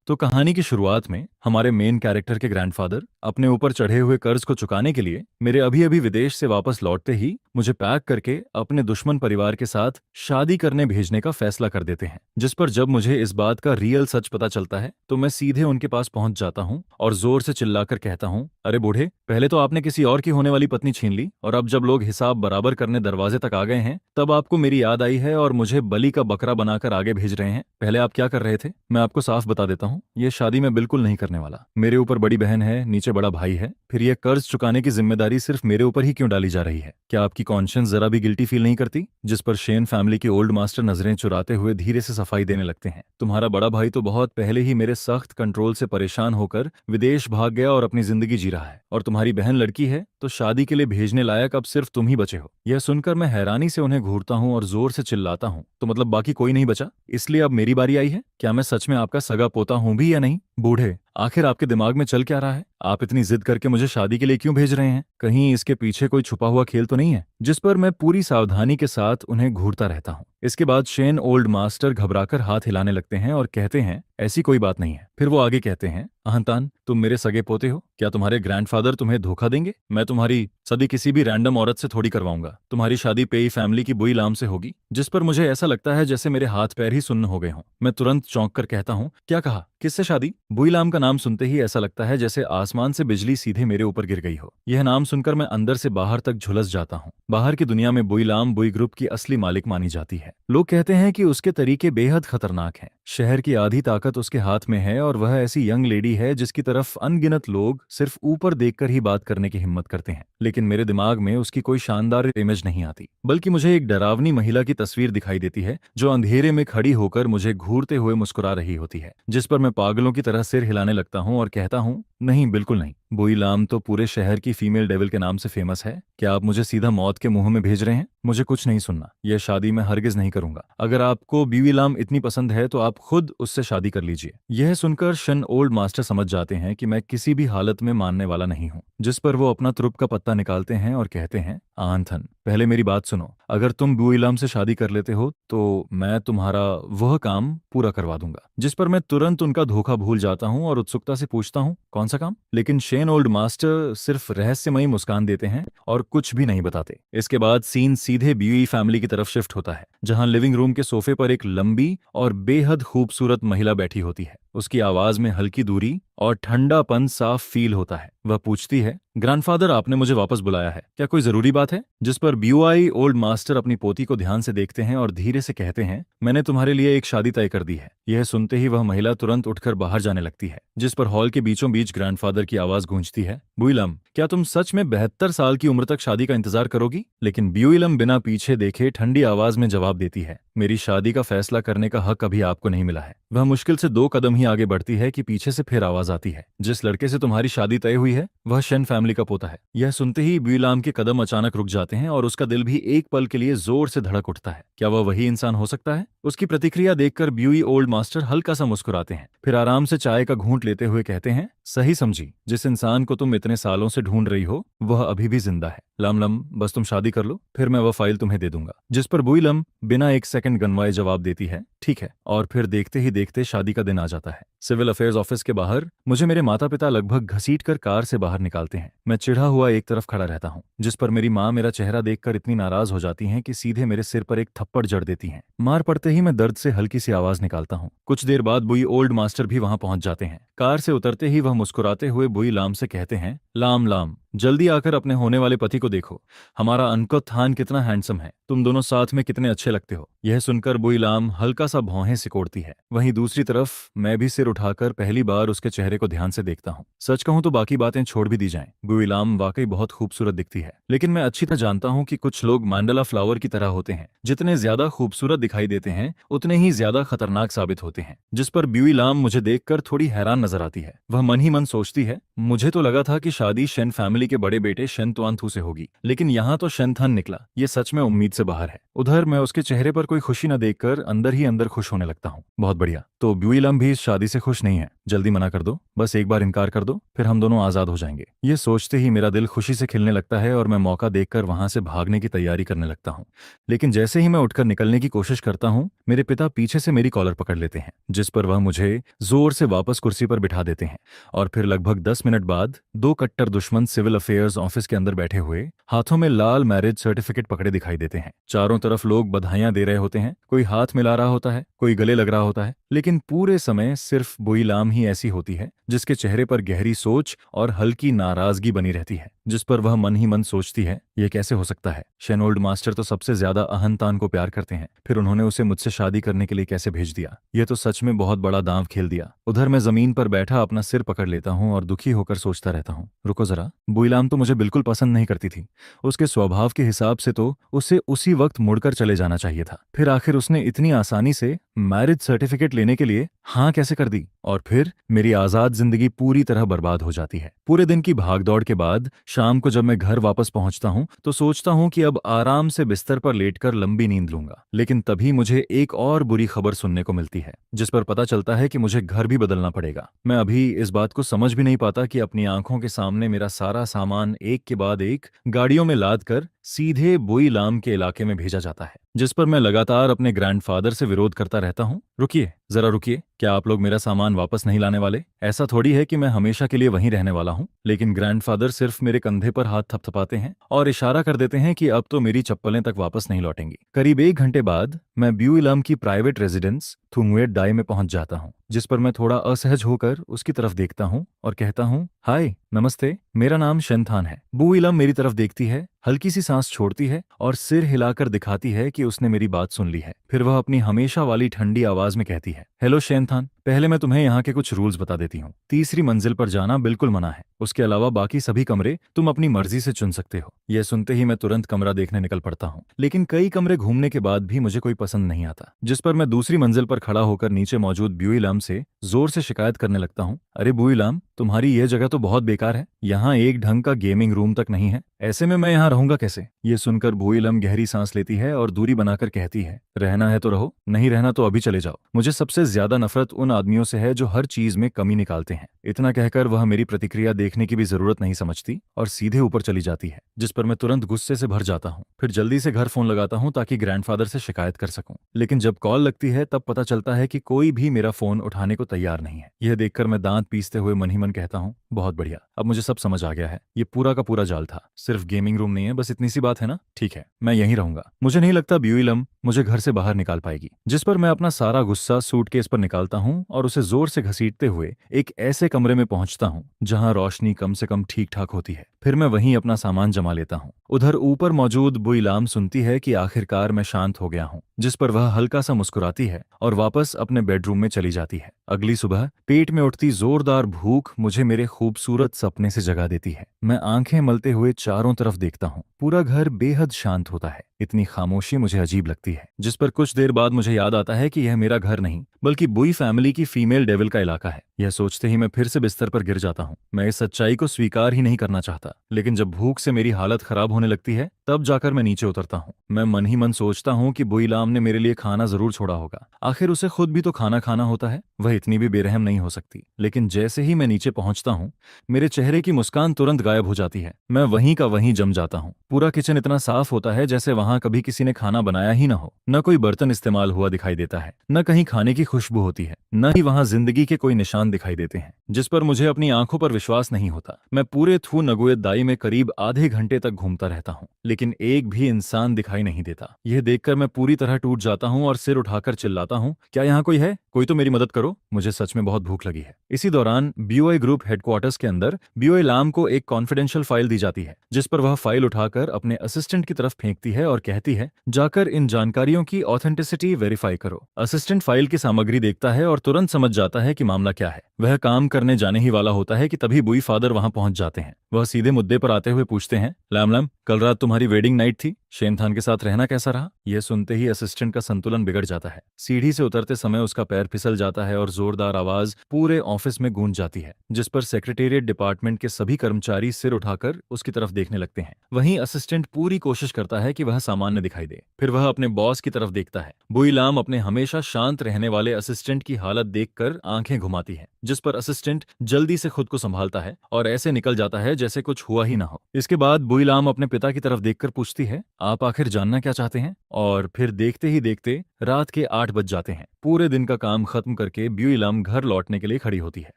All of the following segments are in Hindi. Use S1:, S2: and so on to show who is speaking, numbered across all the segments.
S1: तो कहानी की शुरुआत में हमारे मेन कैरेक्टर के ग्रैंडफादर अपने ऊपर चढ़े हुए कर्ज को चुकाने के लिए मेरे अभी अभी विदेश से वापस लौटते ही मुझे पैक करके अपने दुश्मन परिवार के साथ शादी करने भेजने का फैसला कर देते हैं। जिस पर जब मुझे इस बात का रियल सच पता चलता है तो मैं सीधे उनके पास पहुंच जाता हूं और जोर से चिल्लाकर कहता हूं, अरे बूढ़े, पहले तो आपने किसी और की होने वाली पत्नी छीन ली और अब जब लोग हिसाब बराबर करने दरवाजे तक आ गए हैं तब आपको मेरी याद आई है और मुझे बलि का बकरा बनाकर आगे भेज रहे हैं। पहले आप क्या कर रहे थे? मैं आपको साफ बता देता हूँ, ये शादी मैं बिल्कुल नहीं करने वाला। मेरे ऊपर बड़ी बहन है, नीचे बड़ा भाई है, फिर ये कर्ज चुकाने की जिम्मेदारी सिर्फ मेरे ऊपर ही क्यों डाली जा रही है? क्या आपकी कॉन्शियंस जरा भी गिल्टी फील नहीं करती? जिस पर शेन फैमिली के ओल्ड मास्टर नजरें चुराते हुए धीरे से सफाई देने लगते हैं। तुम्हारा बड़ा भाई तो बहुत पहले ही मेरे सख्त कंट्रोल से परेशान होकर विदेश भाग गया और अपनी जिंदगी जी रहा है, और तुम्हारी बहन लड़की है तो शादी के लिए भेजने लायक अब सिर्फ तुम ही बचे हो। यह सुनकर मैं हैरानी से उन्हें घूरता हूँ और जोर से चिल्लाता हूँ, तो मतलब बाकी कोई नहीं बचा, इसलिए अब मेरी बारी आई है? क्या मैं सच में आपका सगा पोता हूं भी या नहीं? बूढ़े, आखिर आपके दिमाग में चल क्या रहा है? आप इतनी जिद करके मुझे शादी के लिए क्यों भेज रहे हैं? कहीं इसके पीछे कोई छुपा हुआ खेल तो नहीं है? जिस पर मैं पूरी सावधानी के साथ उन्हें घूरता रहता हूँ। इसके बाद शेन ओल्ड मास्टर घबराकर हाथ हिलाने लगते हैं और कहते हैं, ऐसी कोई बात नहीं है। फिर वो आगे कहते हैं, अहंतान, तुम मेरे सगे पोते हो, क्या तुम्हारे ग्रैंडफादर तुम्हें धोखा देंगे? मैं तुम्हारी शादी किसी भी रैंडम औरत से थोड़ी करवाऊंगा। तुम्हारी शादी पेई फैमिली की बुई लाम से होगी। जिस पर मुझे ऐसा लगता है जैसे मेरे हाथ पैर ही सुन्न हो गए हों। मैं तुरंत चौंक कर कहता हूँ, क्या कहा? किससे शादी? बुई लाम का नाम सुनते ही ऐसा लगता है जैसे आसमान से बिजली सीधे मेरे ऊपर गिर गई हो। यह नाम सुनकर मैं अंदर से बाहर तक झुलस जाता हूँ। बाहर की दुनिया में बुई लाम बुई ग्रुप की असली मालिक मानी जाती है। लोग कहते हैं कि उसके तरीके बेहद खतरनाक हैं। शहर की आधी ताकत उसके हाथ में है और वह ऐसी यंग लेडी है जिसकी तरफ अनगिनत लोग सिर्फ ऊपर देखकर ही बात करने की हिम्मत करते हैं। लेकिन मेरे दिमाग में उसकी कोई शानदार इमेज नहीं आती, बल्कि मुझे एक डरावनी महिला की तस्वीर दिखाई देती है जो अंधेरे में खड़ी होकर मुझे घूरते हुए मुस्कुरा रही होती है। जिस पर मैं पागलों की तरह सिर हिलाने लगता हूँ और कहता हूँ, नहीं, बिल्कुल नहीं। बुई लाम तो पूरे शहर की फीमेल डेविल के नाम से फेमस है। क्या आप मुझे सीधा मौत के मुंह में भेज रहे हैं? मुझे कुछ नहीं सुनना। यह शादी मैं हरगिज नहीं करूंगा। अगर आपको बीवी लाम इतनी पसंद है तो आप खुद उससे शादी कर लीजिए। यह सुनकर शन ओल्ड मास्टर समझ जाते हैं कि मैं किसी भी हालत में मानने वाला नहीं हूँ। जिस पर वो अपना तुरुप का पत्ता निकालते हैं और कहते हैं, आंथन, पहले मेरी बात सुनो। अगर तुम बुई लाम से शादी कर लेते हो तो मैं तुम्हारा वह काम पूरा करवा दूंगा। जिस पर मैं तुरंत उनका धोखा भूल जाता हूँ और उत्सुकता से पूछता हूँ, कौन सा काम? लेकिन शेन ओल्ड मास्टर सिर्फ रहस्यमयी मुस्कान देते हैं और कुछ भी नहीं बताते। इसके बाद सीन सीधे बीवी फैमिली की तरफ शिफ्ट होता है, जहां लिविंग रूम के सोफे पर एक लंबी और बेहद खूबसूरत महिला बैठी होती है। उसकी आवाज में हल्की दूरी और ठंडापन साफ फील होता है। वह पूछती है, ग्रैंडफादर, आपने मुझे वापस बुलाया है, क्या कोई जरूरी बात है? जिस पर बीओआई ओल्ड मास्टर अपनी पोती को ध्यान से देखते हैं और धीरे से कहते हैं, मैंने तुम्हारे लिए एक शादी तय कर दी है। यह सुनते ही वह महिला तुरंत उठकर बाहर जाने लगती है। जिस पर हॉल के बीचों बीच ग्रैंडफादर की आवाज गूंजती है, बुईलम, क्या तुम सच में 72 साल की उम्र तक शादी का इंतजार करोगी? लेकिन ब्यूइलम बिना पीछे देखे ठंडी आवाज में जवाब देती है, मेरी शादी का फैसला करने का हक अभी आपको नहीं मिला है। वह मुश्किल से 2 कदम ही आगे बढ़ती है कि पीछे से फिर आवाज आती है, जिस लड़के से तुम्हारी शादी तय हुई है वह शेन फैमिली का पोता है। यह सुनते ही ब्यूइलम के कदम अचानक रुक जाते हैं और उसका दिल भी एक पल के लिए जोर से धड़क उठता है। क्या वह वही इंसान हो सकता है? उसकी प्रतिक्रिया देखकर ब्यूई ओल्ड मास्टर हल्का सा मुस्कुराते हैं, फिर आराम से चाय का घूंट लेते हुए कहते हैं, सही समझी, जिस इंसान को तुम इतने सालों से ढूंढ रही हो वह अभी भी जिंदा है। लम, बस तुम शादी कर लो, फिर मैं वह फाइल तुम्हें दे दूंगा। जिस पर बुईलम बिना एक सेकंड गनवाए जवाब देती है, ठीक है। और फिर देखते ही देखते शादी का दिन आ जाता है। सिविल अफेयर्स ऑफिस के बाहर मुझे मेरे माता पिता लगभग घसीट कर कार से बाहर निकालते हैं। मैं चिढ़ा हुआ एक तरफ खड़ा रहता हूँ, जिस पर मेरी माँ मेरा चेहरा देखकर इतनी नाराज हो जाती हैं कि सीधे मेरे सिर पर एक थप्पड़ जड़ देती हैं। मार पड़ते ही मैं दर्द से हल्की सी आवाज निकालता हूँ। कुछ देर बाद बुई ओल्ड मास्टर भी वहां पहुंच जाते हैं। कार से उतरते ही वह मुस्कुराते हुए बुई लाम से कहते हैं, लाम, जल्दी आकर अपने होने वाले पति को देखो। हमारा अनकत थान कितना हैंडसम है, तुम दोनों साथ में कितने अच्छे लगते हो। यह सुनकर बुई लाम हल्का सा भौहें सिकोड़ती है। वहीं दूसरी तरफ मैं भी सिर उठाकर पहली बार उसके चेहरे को ध्यान से देखता हूँ। सच कहूँ तो बाकी बातें छोड़ भी दी जाएं, बुई लाम वाकई बहुत खूबसूरत दिखती है, लेकिन मैं अच्छी तरह जानता हूँ कि कुछ लोग मैंडला फ्लावर की तरह होते हैं, जितने ज्यादा खूबसूरत दिखाई देते हैं उतने ही ज्यादा खतरनाक साबित होते हैं। जिस पर ब्यूई लाम मुझे देखकर थोड़ी हैरान नजर आती है। वह मन ही मन सोचती है, मुझे तो लगा था कि शादी शेन फैमिली के बड़े बेटे शेन तुआनथू से होगी, लेकिन यहाँ तो शेन थन निकला। ये सच में उम्मीद से बाहर है। उधर मैं उसके चेहरे पर कोई खुशी न देखकर अंदर ही अंदर खुश होने लगता हूँ। बहुत बढ़िया, तो ब्यूई लाम भी इस शादी से खुश नहीं है। जल्दी मना कर दो, बस एक बार इनकार कर दो, फिर हम दोनों आजाद हो जाएंगे। ये सोचते ही मेरा दिल खुशी से खिलने लगता है और मैं मौका देखकर वहां से भागने की तैयारी करने लगता हूँ। लेकिन जैसे ही मैं उठकर निकलने की कोशिश करता हूँ, मेरे पिता पीछे से मेरी कॉलर पकड़ लेते हैं, जिस पर वह मुझे जोर से वापस कुर्सी पर बिठा देते हैं। और फिर लगभग 10 मिनट बाद दो कट्टर दुश्मन सिविल अफेयर्स ऑफिस के अंदर बैठे हुए हाथों में लाल मैरिज सर्टिफिकेट पकड़े दिखाई देते हैं। चारों तरफ लोग बधाइयां दे रहे होते हैं, कोई हाथ मिला रहा होता है, कोई गले लग रहा होता है, लेकिन पूरे समय सिर्फ बुईलाम ही ऐसी होती है जिसके चेहरे पर गहरी सोच और हल्की नाराजगी बनी रहती है, जिस पर वह मन ही मन सोचती है, यह कैसे हो सकता है? शेनोल्ड मास्टर तो सबसे ज्यादा अहंतान को प्यार करते हैं, फिर उन्होंने उसे मुझसे शादी करने के लिए कैसे भेज दिया? यह तो सच में बहुत बड़ा दांव खेल दिया। उधर मैं जमीन पर बैठा अपना सिर पकड़ लेता हूँ और दुखी होकर सोचता रहता हूँ, रुको जरा, बुईलाम तो मुझे बिल्कुल पसंद नहीं करती थी। उसके स्वभाव के हिसाब से तो उसे उसी वक्त मुड़कर चले जाना चाहिए था। फिर आखिर उसने इतनी आसानी से मैरिज सर्टिफिकेट लेने के लिए हाँ कैसे कर दी? और फिर मेरी आजाद जिंदगी पूरी तरह बर्बाद हो जाती है। पूरे दिन की भागदौड़ के बाद शाम को जब मैं घर वापस पहुंचता हूं तो सोचता हूं कि अब आराम से बिस्तर पर लेटकर लंबी नींद लूंगा। लेकिन तभी मुझे एक और बुरी खबर सुनने को मिलती है, जिस पर पता चलता है कि मुझे घर भी बदलना पड़ेगा। मैं अभी इस बात को समझ भी नहीं पाता कि अपनी आंखों के सामने मेरा सारा सामान एक के बाद एक गाड़ियों में लाद कर सीधे बुईलाम के इलाके में भेजा जाता है, जिस पर मैं लगातार अपने ग्रैंडफादर से विरोध करता रहता हूँ। रुकिए, जरा रुकिए, क्या आप लोग मेरा सामान वापस नहीं लाने वाले? ऐसा थोड़ी है कि मैं हमेशा के लिए वहीं रहने वाला हूँ। लेकिन ग्रैंडफादर सिर्फ मेरे कंधे पर हाथ थपथपाते हैं और इशारा कर देते हैं कि अब तो मेरी चप्पलें तक वापस नहीं लौटेंगी। करीब 1 घंटे बाद मैं बुईलाम की प्राइवेट रेजिडेंस थुंगवेट डाई में पहुंच जाता हूँ, जिस पर मैं थोड़ा असहज होकर उसकी तरफ देखता हूँ और कहता हूँ, हाय, नमस्ते, मेरा नाम शेनथान है। बुईलाम मेरी तरफ देखती है, हल्की सी सांस छोड़ती है और सिर हिलाकर दिखाती है कि उसने मेरी बात सुन ली है। फिर वह अपनी हमेशा वाली ठंडी आवाज में कहती है, हेलो शेनथान, पहले मैं तुम्हें यहाँ के कुछ रूल्स बता देती हूँ। तीसरी मंजिल पर जाना बिल्कुल मना है। उसके अलावा बाकी सभी कमरे तुम अपनी मर्जी से चुन सकते हो। यह सुनते ही मैं तुरंत कमरा देखने निकल पड़ता हूँ, लेकिन कई कमरे घूमने के बाद भी मुझे कोई पसंद नहीं आता, जिस पर मैं दूसरी मंजिल पर खड़ा होकर नीचे मौजूद बुईलाम से जोर से शिकायत करने लगता हूँ, अरे बुईलाम, तुम्हारी यह जगह तो बहुत बेकार है। यहाँ एक ढंग का गेमिंग रूम तक नहीं है, ऐसे में मैं यहाँ रहूंगा कैसे? ये सुनकर बुईलाम गहरी सांस लेती है और दूरी बनाकर कहती है, रहना है तो रहो, नहीं रहना तो अभी चले जाओ। मुझे सबसे ज्यादा नफरत उन आदमियों से है जो हर चीज में कमी निकालते हैं। इतना कहकर वह मेरी प्रतिक्रिया देखने की भी जरूरत नहीं समझती और सीधे ऊपर चली जाती है, जिस पर मैं तुरंत गुस्से से भर जाता हूँ। फिर जल्दी से घर फोन लगाता हूँ ताकि ग्रैंडफादर से शिकायत कर सकूं। लेकिन जब कॉल लगती है तब पता चलता है कि कोई भी मेरा फोन उठाने को तैयार नहीं है। यह देखकर मैं दांत पीसते हुए मन ही मन कहता हूँ, बहुत बढ़िया, अब मुझे सब समझ आ गया है। ये पूरा का पूरा जाल था, सिर्फ गेमिंग रूम नहीं है, बस इतनी सी बात है ना? ठीक है, मैं यहीं रहूंगा। मुझे नहीं लगता बुईलाम मुझे घर से बाहर निकाल पाएगी। जिस पर मैं अपना सारा गुस्सा सूटकेस पर निकालता हूँ और उसे जोर से घसीटते हुए एक ऐसे कमरे में पहुंचता हूँ जहां रोशनी कम से कम ठीक ठाक होती है। फिर मैं वहीं अपना सामान जमा लेता हूँ। उधर ऊपर मौजूद बुईलाम सुनती है कि आखिरकार मैं शांत हो गया हूँ, जिस पर वह हल्का सा मुस्कुराती है और वापस अपने बेडरूम में चली जाती है। अगली सुबह पेट में उठती जोरदार भूख मुझे मेरे खूबसूरत सपने से जगा देती है। मैं आंखें मलते हुए चारों तरफ देखता हूँ। पूरा घर बेहद शांत होता है। इतनी खामोशी मुझे अजीब लगती है, जिस पर कुछ देर बाद मुझे याद आता है कि यह मेरा घर नहीं बल्कि बुई फैमिली की फीमेल डेविल का इलाका है। यह सोचते ही मैं फिर से बिस्तर पर गिर जाता हूँ। मैं इस सच्चाई को स्वीकार ही नहीं करना चाहता, लेकिन जब भूख से मेरी हालत खराब होने लगती है तब जाकर मैं नीचे उतरता हूँ। मैं मन ही मन सोचता हूँ कि बुईलाम ने मेरे लिए खाना जरूर छोड़ा होगा, आखिर उसे खुद भी तो खाना खाना होता है, वह इतनी भी बेरहम नहीं हो सकती। लेकिन जैसे ही मैं नीचे पहुंचता हूँ मेरे चेहरे की मुस्कान तुरंत गायब हो जाती है। मैं वहीं का वहीं जम जाता हूँ। पूरा किचन इतना साफ होता है जैसे वहां कभी किसी ने खाना बनाया ही ना हो। न कोई बर्तन इस्तेमाल हुआ दिखाई देता है, न कहीं खाने की खुशबू होती है, न ही वहां जिंदगी के कोई निशान दिखाई देते हैं, जिस पर मुझे अपनी आंखों पर विश्वास नहीं होता। मैं पूरे थू नगोयत दाई में करीब आधे घंटे तक घूमता रहता हूँ, लेकिन एक भी इंसान दिखाई नहीं देता। यह देखकर मैं पूरी तरह टूट जाता हूँ और सिर उठाकर चिल्लाता हूँ, क्या यहाँ कोई है? कोई तो मेरी मदद करो, मुझे सच में बहुत भूख लगी है। इसी दौरान बीओए ग्रुप हेडक्वार्टर्स के अंदर बुईलाम को एक कॉन्फिडेंशियल फाइल दी जाती है, जिस पर वह फाइल उठाकर अपने असिस्टेंट की तरफ फेंकती है और कहती है, जाकर इन जानकारियों की ऑथेंटिसिटी वेरीफाई करो। असिस्टेंट फाइल की सामग्री देखता है और तुरंत समझ जाता है कि मामला क्या है। वह काम करने जाने ही वाला होता है कि तभी बुई फादर वहां पहुंच जाते हैं। वह सीधे मुद्दे पर आते हुए पूछते हैं, लैम लैम, कल रात तुम्हारी वेडिंग नाइट थी, शेनथान के साथ रहना कैसा रहा? यह सुनते ही असिस्टेंट का संतुलन बिगड़ जाता है। सीढ़ी से उतरते समय उसका पैर फिसल जाता है और जोरदार आवाज पूरे ऑफिस में गूंज जाती है, जिस पर सेक्रेटेरिएट डिपार्टमेंट के सभी कर्मचारी सिर उठाकर उसकी तरफ देखने लगते हैं। वहीं असिस्टेंट पूरी कोशिश करता है कि वह सामान्य दिखाई दे। फिर वह अपने बॉस की तरफ देखता है। बुई लाम अपने हमेशा शांत रहने वाले असिस्टेंट की हालत देखकर आंखें घुमाती है, जिस पर असिस्टेंट जल्दी से खुद को संभालता है और ऐसे निकल जाता है जैसे कुछ हुआ ही ना हो। इसके बाद बुई लाम अपने पिता की तरफ देखकर पूछती है, आप आखिर जानना क्या चाहते हैं? और फिर देखते ही देखते रात के 8 बज जाते हैं। पूरे दिन का काम खत्म करके ब्यूई लाम घर लौटने के लिए खड़ी होती है,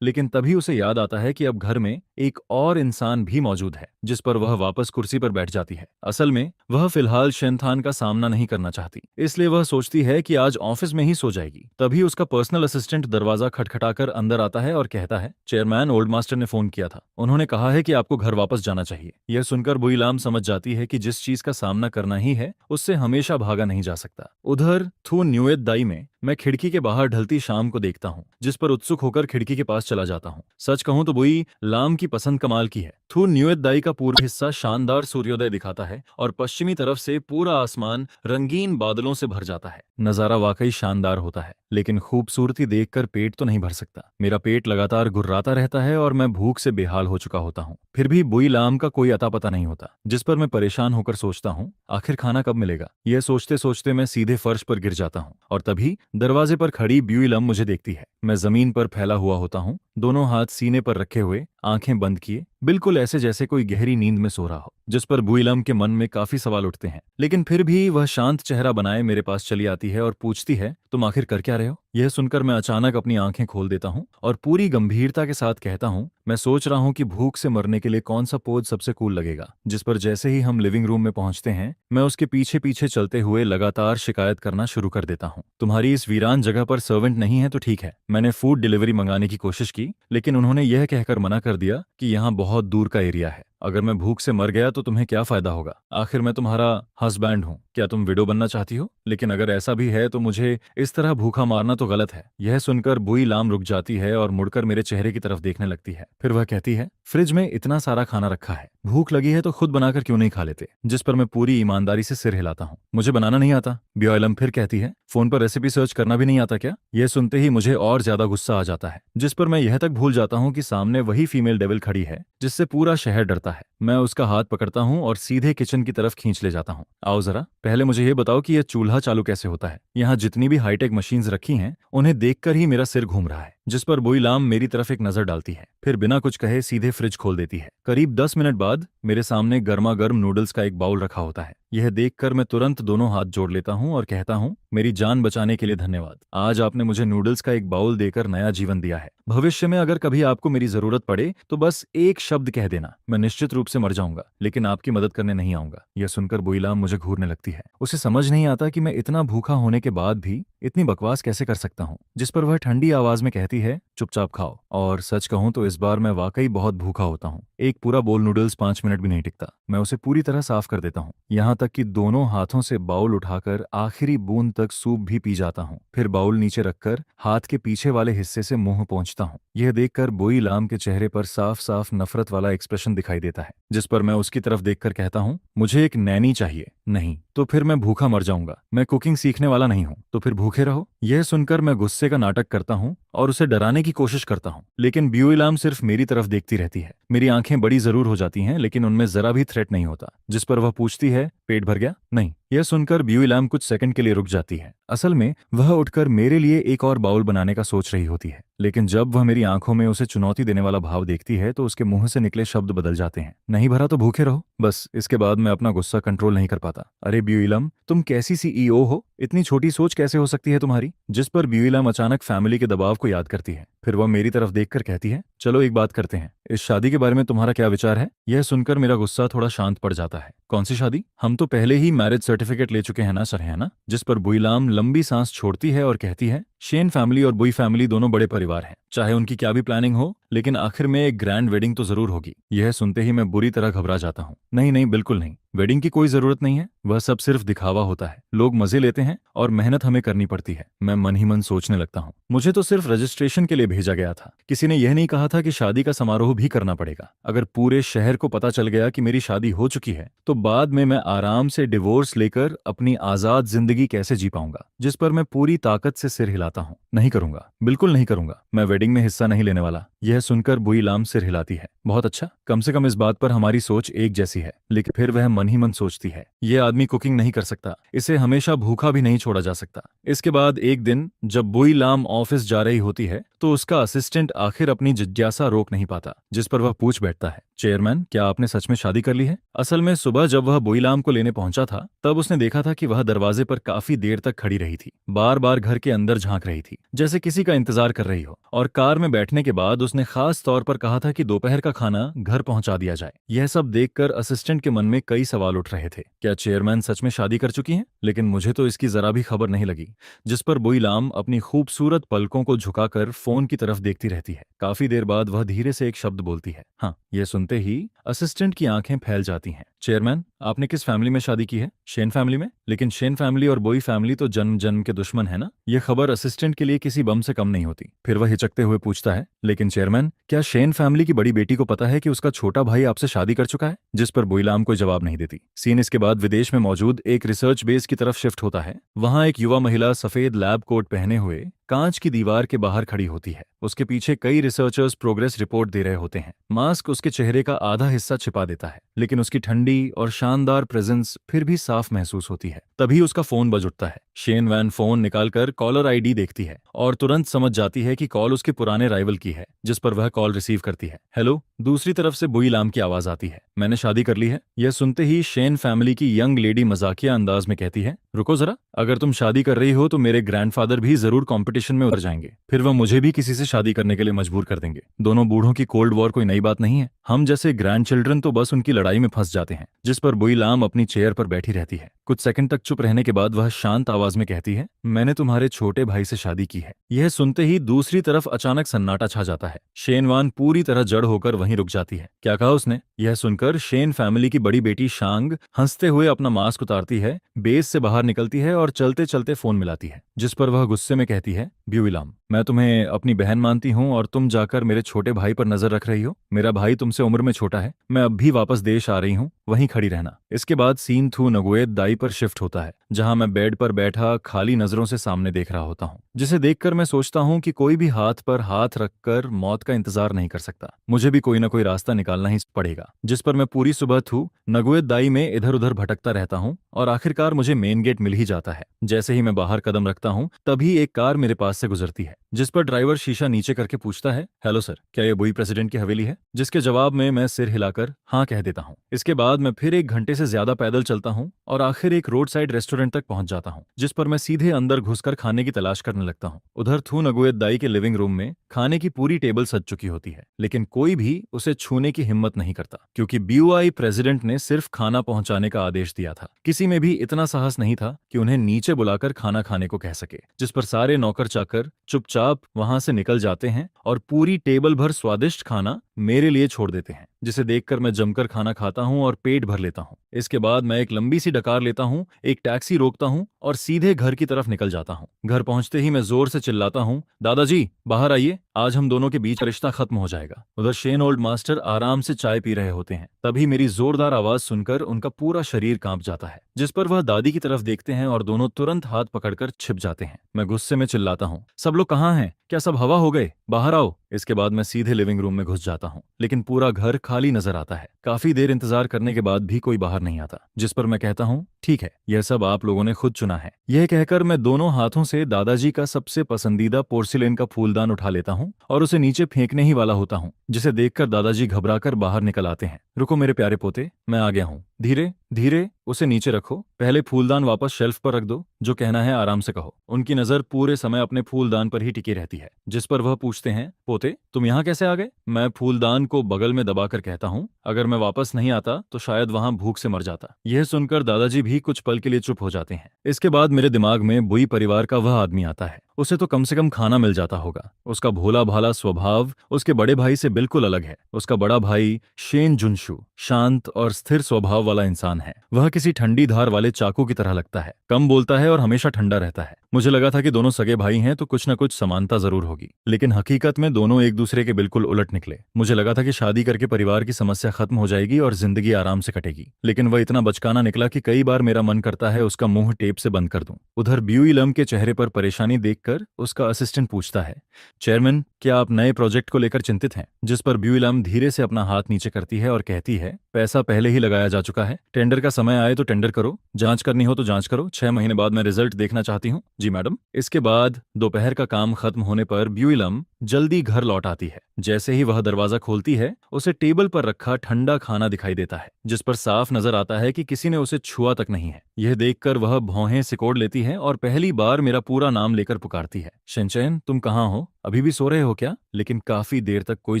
S1: लेकिन तभी उसे याद आता है कि अब घर में एक और इंसान भी मौजूद है, जिस पर वह वापस कुर्सी पर बैठ जाती है। असल में वह फिलहाल शेनथान का सामना नहीं करना चाहती, इसलिए वह सोचती है कि आज ऑफिस में ही सो जाएगी। तभी उसका पर्सनल असिस्टेंट दरवाजा खटखटाकर अंदर आता है और कहता है, चेयरमैन ओल्ड मास्टर ने फोन किया था, उन्होंने कहा है कि आपको घर वापस जाना चाहिए। यह सुनकर बुई लाम समझ जाती है कि जिस चीज का सामना करना ही है उससे हमेशा भागा नहीं जा सकता। उधर थू न्यूएत दाई में मैं खिड़की के बाहर ढलती शाम को देखता हूँ, जिस पर उत्सुक होकर खिड़की के पास चला जाता हूँ। सच कहूँ तो बुई लाम की पसंद कमाल की है। थू न्यूएत दाई का पूर्व हिस्सा शानदार सूर्योदय दिखाता है और पश्चिमी तरफ से पूरा आसमान रंगीन बादलों से भर जाता है। नजारा वाकई शानदार होता है, लेकिन खूबसूरती देखकर पेट तो नहीं भर सकता। मेरा पेट लगातार गुर्राता रहता है और मैं भूख से बेहाल हो चुका होता हूँ। फिर भी बुई लाम का कोई अता पता नहीं होता, जिस पर मैं परेशान होकर सोचता हूँ, आखिर खाना कब मिलेगा? यह सोचते सोचते मैं सीधे फर्श पर गिर जाता हूँ और तभी दरवाजे पर खड़ी ब्यूई लम मुझे देखती है। मैं जमीन पर फैला हुआ होता हूँ, दोनों हाथ सीने पर रखे हुए, आंखें बंद किए, बिल्कुल ऐसे जैसे कोई गहरी नींद में सो रहा हो, जिस पर बुई लम के मन में काफी सवाल उठते हैं। लेकिन फिर भी वह शांत चेहरा बनाए मेरे पास चली आती है और पूछती है, तुम आखिर कर क्या रहे हो? यह सुनकर मैं अचानक अपनी आंखें खोल देता हूँ और पूरी गंभीरता के साथ कहता हूँ, मैं सोच रहा हूँ कि भूख से मरने के लिए कौन सा पोज सबसे कूल लगेगा। जिस पर जैसे ही हम लिविंग रूम में पहुंचते हैं, मैं उसके पीछे पीछे चलते हुए लगातार शिकायत करना शुरू कर देता हूँ। तुम्हारी इस वीरान जगह पर सर्वेंट नहीं है तो ठीक है, मैंने फूड डिलीवरी मंगाने की कोशिश की, लेकिन उन्होंने यह कहकर मना कर दिया कि यहाँ बहुत दूर का एरिया है। अगर मैं भूख से मर गया तो तुम्हें क्या फायदा होगा? आखिर मैं तुम्हारा हस्बैंड हूँ, क्या तुम विडो बनना चाहती हो? लेकिन अगर ऐसा भी है तो मुझे इस तरह भूखा मारना तो गलत है। यह सुनकर बुई लाम रुक जाती है और मुड़कर मेरे चेहरे की तरफ देखने लगती है। फिर वह कहती है, फ्रिज में इतना सारा खाना रखा है, भूख लगी है तो खुद बनाकर क्यों नहीं खा लेते? जिस पर मैं पूरी ईमानदारी से सिर हिलाता हूँ, मुझे बनाना नहीं आता। ब्योइलम फिर कहती है, फोन पर रेसिपी सर्च करना भी नहीं आता क्या? यह सुनते ही मुझे और ज्यादा गुस्सा आ जाता है, जिस पर मैं यह तक भूल जाता हूँ कि सामने वही फीमेल डेविल खड़ी है जिससे पूरा शहर डरता है। मैं उसका हाथ पकड़ता हूँ और सीधे किचन की तरफ खींच ले जाता हूँ। आओ जरा, पहले मुझे ये बताओ कि यह चूल्हा चालू कैसे होता है? यहाँ जितनी भी हाईटेक मशीन्स रखी हैं, उन्हें देखकर ही मेरा सिर घूम रहा है। जिस पर बुई लाम मेरी तरफ एक नजर डालती है, फिर बिना कुछ कहे सीधे फ्रिज खोल देती है। करीब 10 मिनट बाद मेरे सामने गर्मा गर्म नूडल्स का एक बाउल रखा होता है। यह देखकर मैं तुरंत दोनों हाथ जोड़ लेता हूँ और कहता हूँ, मेरी जान बचाने के लिए धन्यवाद। आज आपने मुझे नूडल्स का एक बाउल देकर नया जीवन दिया है। भविष्य में अगर कभी आपको मेरी जरूरत पड़े तो बस एक शब्द कह देना, मैं निश्चित रूप से मर जाऊंगा, लेकिन आपकी मदद करने नहीं आऊंगा। यह सुनकर बुई लाम मुझे घूरने लगती है। उसे समझ नहीं आता कि मैं इतना भूखा होने के बाद भी इतनी बकवास कैसे कर सकता हूँ। जिस पर वह ठंडी आवाज में कहती है, चुपचाप खाओ। और सच कहूं तो इस बार मैं वाकई बहुत भूखा होता हूँ। एक पूरा बोल नूडल्स 5 मिनट भी नहीं टिकता। मैं उसे पूरी तरह साफ कर देता हूँ, यहाँ तक कि दोनों हाथों से बाउल उठाकर आखिरी बूंद तक सूप भी पी जाता हूँ। फिर बाउल नीचे रखकर हाथ के पीछे वाले हिस्से से मुंह पहुंचता हूँ। यह देखकर बुई लाम के चेहरे पर साफ साफ नफरत वाला एक्सप्रेशन दिखाई देता है, जिस पर मैं उसकी तरफ देखकर कहता हूँ, मुझे एक नैनी चाहिए। नहीं तो फिर मैं भूखा मर जाऊंगा। मैं कुकिंग सीखने वाला नहीं हूँ, तो फिर भूखे रहो। यह सुनकर मैं गुस्से का नाटक करता हूँ और उसे डराने की कोशिश करता हूँ, लेकिन ब्यूई लाम सिर्फ मेरी तरफ देखती रहती है। मेरी आंखें बड़ी जरूर हो जाती हैं, लेकिन उनमें जरा भी थ्रेट नहीं होता। जिस पर वह पूछती है, पेट भर गया? नहीं। यह सुनकर ब्यूई लाम कुछ सेकंड के लिए रुक जाती है। असल में वह उठकर मेरे लिए एक और बाउल बनाने का सोच रही होती है, लेकिन जब वह मेरी आंखों में उसे चुनौती देने वाला भाव देखती है तो उसके मुंह से निकले शब्द बदल जाते हैं। नहीं भरा तो भूखे रहो। बस इसके बाद मैं अपना गुस्सा कंट्रोल नहीं कर पाता। अरे ब्यूई लाम, तुम कैसी सीईओ हो? इतनी छोटी सोच कैसे हो सकती है तुम्हारी? जिस पर ब्यूई लाम अचानक फैमिली के दबाव को याद करती है। फिर वह मेरी तरफ देखकर कहती है, चलो एक बात करते हैं, इस शादी के बारे में तुम्हारा क्या विचार है? यह सुनकर मेरा गुस्सा थोड़ा शांत पड़ जाता है। कौन सी शादी? हम तो पहले ही मैरिज सर्टिफिकेट ले चुके हैं ना सर, है ना? जिस पर बुई लाम लंबी सांस छोड़ती है और कहती है, शेन फैमिली और बुई फैमिली दोनों बड़े परिवार हैं, चाहे उनकी क्या भी प्लानिंग हो, लेकिन आखिर में एक ग्रैंड वेडिंग तो जरूर होगी। यह सुनते ही मैं बुरी तरह घबरा जाता हूँ। नहीं नहीं, बिल्कुल नहीं, वेडिंग की कोई जरूरत नहीं है, वह सब सिर्फ दिखावा होता है। लोग मजे लेते हैं और मेहनत हमें करनी पड़ती है। मैं मन ही मन सोचने लगता हूँ, मुझे तो सिर्फ रजिस्ट्रेशन के लिए भेजा गया था। किसी ने यह नहीं कहा था कि शादी का समारोह भी करना पड़ेगा। अगर पूरे शहर को पता चल गया कि मेरी शादी हो चुकी है, तो बाद में मैं आराम से डिवोर्स लेकर अपनी आजाद जिंदगी कैसे जी पाऊंगा, जिस पर मैं पूरी ताकत से सिर हिलाता हूँ। नहीं करूंगा, बिल्कुल नहीं करूंगा, मैं वेडिंग में हिस्सा नहीं लेने वाला। यह सुनकर बुई लाम सिर हिलाती है। बहुत अच्छा, कम से कम इस बात पर हमारी सोच एक जैसी है। लेकिन फिर वह मन ही मन सोचती है, यह आदमी कुकिंग नहीं कर सकता, इसे हमेशा भूखा भी नहीं छोड़ा जा सकता। इसके बाद एक दिन जब बुई लाम ऑफिस जा रही होती है, तो उसका असिस्टेंट आखिर अपनी जिज्ञासा रोक नहीं पाता, जिस पर वह पूछ बैठता है, चेयरमैन, क्या आपने सच में शादी कर ली है? असल में सुबह जब वह बुईलाम को लेने पहुंचा था, तब उसने देखा था कि वह दरवाजे पर काफी देर तक खड़ी रही थी, बार बार घर के अंदर झांक रही थी, जैसे किसी का इंतजार कर रही हो। और कार में बैठने के बाद उसने खास तौर पर कहा था कि दोपहर का खाना घर पहुंचा दिया जाए। यह सब देखकर असिस्टेंट के मन में कई सवाल उठ रहे थे, क्या चेयरमैन सच में शादी कर चुकी हैं? लेकिन मुझे तो इसकी जरा भी खबर नहीं लगी। जिस पर बुईलाम अपनी खूबसूरत पलकों को झुकाकर फोन की तरफ देखती रहती है। काफी देर बाद वह धीरे से एक शब्द बोलती है, हाँ। यह सुनते ही असिस्टेंट की आंखें फैल जाती हैं। चेयरमैन, आपने किस फैमिली में शादी की है? शेन फैमिली में? लेकिन शेन फैमिली और बोई फैमिली तो जन्म जन्म के दुश्मन है ना? यह खबर असिस्टेंट के लिए किसी बम से कम नहीं होती। फिर वह हिचकते हुए पूछता है, लेकिन चेयरमैन, क्या शेन फैमिली की बड़ी बेटी को पता है कि उसका छोटा भाई आपसे शादी कर चुका है? जिस पर बुईलाम कोई जवाब नहीं देती। सीन इसके बाद विदेश में मौजूद एक रिसर्च बेस की तरफ शिफ्ट होता है। वहां एक युवा महिला सफेद लैब कोट पहने हुए कांच की दीवार के बाहर खड़ी होती है। उसके पीछे कई रिसर्चर्स प्रोग्रेस रिपोर्ट दे रहे होते हैं। मास्क उसके चेहरे का आधा हिस्सा छिपा देता है, लेकिन उसकी ठंडी और शानदार प्रेजेंस फिर भी साफ महसूस होती है। तभी उसका फोन बज उठता है। शेन वैन फोन निकालकर कॉलर आईडी देखती है और तुरंत समझ जाती है कि कॉल उसके पुराने राइवल की है, जिस पर वह कॉल रिसीव करती है। हेलो, दूसरी तरफ से बुईलाम की आवाज आती है, मैंने शादी कर ली है। यह सुनते ही शेन फैमिली की यंग लेडी मजाकिया अंदाज में कहती है, रुको जरा, अगर तुम शादी कर रही हो तो मेरे ग्रैंडफादर भी जरूर कंपटीशन में उतर जाएंगे, फिर वह मुझे भी किसी से शादी करने के लिए मजबूर कर देंगे। दोनों बूढ़ों की कोल्ड वॉर कोई नई बात नहीं है, हम जैसे ग्रैंड चिल्ड्रन तो बस उनकी लड़ाई में फंस जाते हैं। जिस पर बुईलाम अपनी चेयर पर बैठी रहती है। कुछ सेकंड तक चुप रहने के बाद वह शांत आवाज में कहती है, मैंने तुम्हारे छोटे भाई से शादी की है। यह सुनते ही दूसरी तरफ अचानक सन्नाटा छा जाता है। शेनवान पूरी तरह जड़ होकर वहीं रुक जाती है। क्या कहा उसने? यह सुनकर शेन फैमिली की बड़ी बेटी शांग हंसते हुए अपना मास्क उतारती है, बेस से बाहर निकलती है और चलते चलते फोन मिलाती है। जिस पर वह गुस्से में कहती है, बुईलाम, मैं तुम्हें अपनी बहन मानती हूँ और तुम जाकर मेरे छोटे भाई पर नजर रख रही हो। मेरा भाई तुमसे उम्र में छोटा है, मैं अब भी वापस देश आ रही हूँ, वहीं खड़ी रहना। इसके बाद सीन थू नगुएत दाई पर शिफ्ट होता है, जहां मैं बेड पर बैठा खाली नजरों से सामने देख रहा होता हूँ, जिसे देखकर मैं सोचता हूँ कि कोई भी हाथ पर हाथ रखकर मौत का इंतजार नहीं कर सकता। मुझे भी कोई ना कोई रास्ता निकालना ही पड़ेगा। जिस पर मैं पूरी सुबह थू नगुएत दाई में इधर उधर भटकता रहता हूँ और आखिरकार मुझे मेन गेट मिल ही जाता है। जैसे ही मैं बाहर कदम रखता हूँ, तभी एक कार मेरे पास से गुजरती है, जिस पर ड्राइवर शीशा नीचे करके पूछता है, हेलो सर, क्या ये बुई प्रेसिडेंट की हवेली है? जिसके जवाब में मैं सिर हिलाकर हाँ कह देता हूँ। इसके बाद मैं फिर 1 घंटे से ज्यादा पैदल चलता हूँ और आखिर एक रोड साइड रेस्टोरेंट तक पहुंच जाता हूँ, जिस पर मैं सीधे अंदर घुसकर खाने की तलाश करने लगता हूँ। उधर थू नगुएत दाई के लिविंग रूम में खाने की पूरी टेबल सज चुकी होती है, लेकिन कोई भी उसे छूने की हिम्मत नहीं करता, क्योंकि बीओआई प्रेसिडेंट ने सिर्फ खाना पहुंचाने का आदेश दिया था। किसी में भी इतना साहस नहीं था कि उन्हें नीचे बुलाकर खाना खाने को कह सके। जिस पर सारे नौकर चाकर चुपचाप वहां से निकल जाते हैं और पूरी टेबल भर स्वादिष्ट खाना मेरे लिए छोड़ देते हैं, जिसे देखकर मैं जमकर खाना खाता हूं और पेट भर लेता हूं। इसके बाद मैं एक लंबी सी डकार लेता हूं, एक टैक्सी रोकता हूं और सीधे घर की तरफ निकल जाता हूं। घर पहुंचते ही मैं जोर से चिल्लाता हूं, दादाजी बाहर आइए, आज हम दोनों के बीच रिश्ता खत्म हो जाएगा। उधर शेन ओल्ड मास्टर आराम से चाय पी रहे होते हैं। तभी मेरी जोरदार आवाज सुनकर उनका पूरा शरीर कांप जाता है, जिस पर वह दादी की तरफ देखते हैं और दोनों तुरंत हाथ पकड़कर छिप जाते हैं। मैं गुस्से में चिल्लाता हूँ, सब लोग कहाँ हैं? क्या सब हवा हो गए? बाहर आओ। इसके बाद मैं सीधे लिविंग रूम में घुस जाता हूँ, लेकिन पूरा घर खाली नजर आता है। काफी देर इंतजार करने के बाद भी कोई बाहर नहीं आता, जिस पर मैं कहता हूँ, ठीक है, यह सब आप लोगों ने खुद चुना है। यह कहकर मैं दोनों हाथों से दादाजी का सबसे पसंदीदा पोर्सिलेन का फूलदान उठा लेता हूँ और उसे नीचे फेंकने ही वाला होता हूँ, जिसे देखकर दादाजी घबराकर बाहर निकल आते हैं। रुको मेरे प्यारे पोते, मैं आ गया हूँ। धीरे धीरे उसे नीचे रखो, पहले फूलदान वापस शेल्फ पर रख दो, जो कहना है आराम से कहो। उनकी नजर पूरे समय अपने फूलदान पर ही टिकी रहती है, जिस पर वह पूछते हैं, पोते तुम यहाँ कैसे आ गए? मैं फूलदान को बगल में दबाकर कहता हूँ, अगर मैं वापस नहीं आता तो शायद वहां भूख से मर जाता। यह सुनकर दादाजी भी ही कुछ पल के लिए चुप हो जाते हैं। इसके बाद मेरे दिमाग में बुई परिवार का वह आदमी आता है। उसे तो कम से कम खाना मिल जाता होगा। उसका भोला भाला स्वभाव उसके बड़े भाई से बिल्कुल अलग है। उसका बड़ा भाई शेन जुनशु शांत और स्थिर स्वभाव वाला इंसान है। वह किसी ठंडी धार वाले चाकू की तरह लगता है, कम बोलता है और हमेशा ठंडा रहता है। मुझे लगा था कि दोनों सगे भाई हैं तो कुछ न कुछ समानता जरूर होगी, लेकिन हकीकत में दोनों एक दूसरे के बिल्कुल उलट निकले। मुझे लगा था कि शादी करके परिवार की समस्या खत्म हो जाएगी और जिंदगी आराम से कटेगी, लेकिन वह इतना बचकाना निकला कि कई बार मेरा मन करता है उसका मुंह टेप से बंद कर दूं। उधर ब्यूई लम के चेहरे पर परेशानी देखकर उसका असिस्टेंट पूछता है, चेयरमैन, क्या आप नए प्रोजेक्ट को लेकर चिंतित हैं? जिस पर ब्यूई लम धीरे से अपना हाथ नीचे करती है और कहती है, पैसा पहले ही लगाया जा चुका है। टेंडर का समय आए तो टेंडर करो, जांच करनी हो तो जांच करो। 6 महीने बाद मैं रिजल्ट देखना चाहती हूँ। जी मैडम। इसके बाद दोपहर का काम खत्म होने पर ब्यूई लम जल्दी घर लौट आती है। जैसे ही वह दरवाजा खोलती है, उसे टेबल पर रखा ठंडा खाना दिखाई देता है, जिस पर साफ नजर आता है कि किसी ने उसे छुआ तक नहीं है। यह देखकर वह भौहें सिकोड़ लेती है और पहली बार मेरा पूरा नाम लेकर पुकारती है, शिनचैन, तुम कहाँ हो? अभी भी सो रहे हो क्या? लेकिन काफी देर तक कोई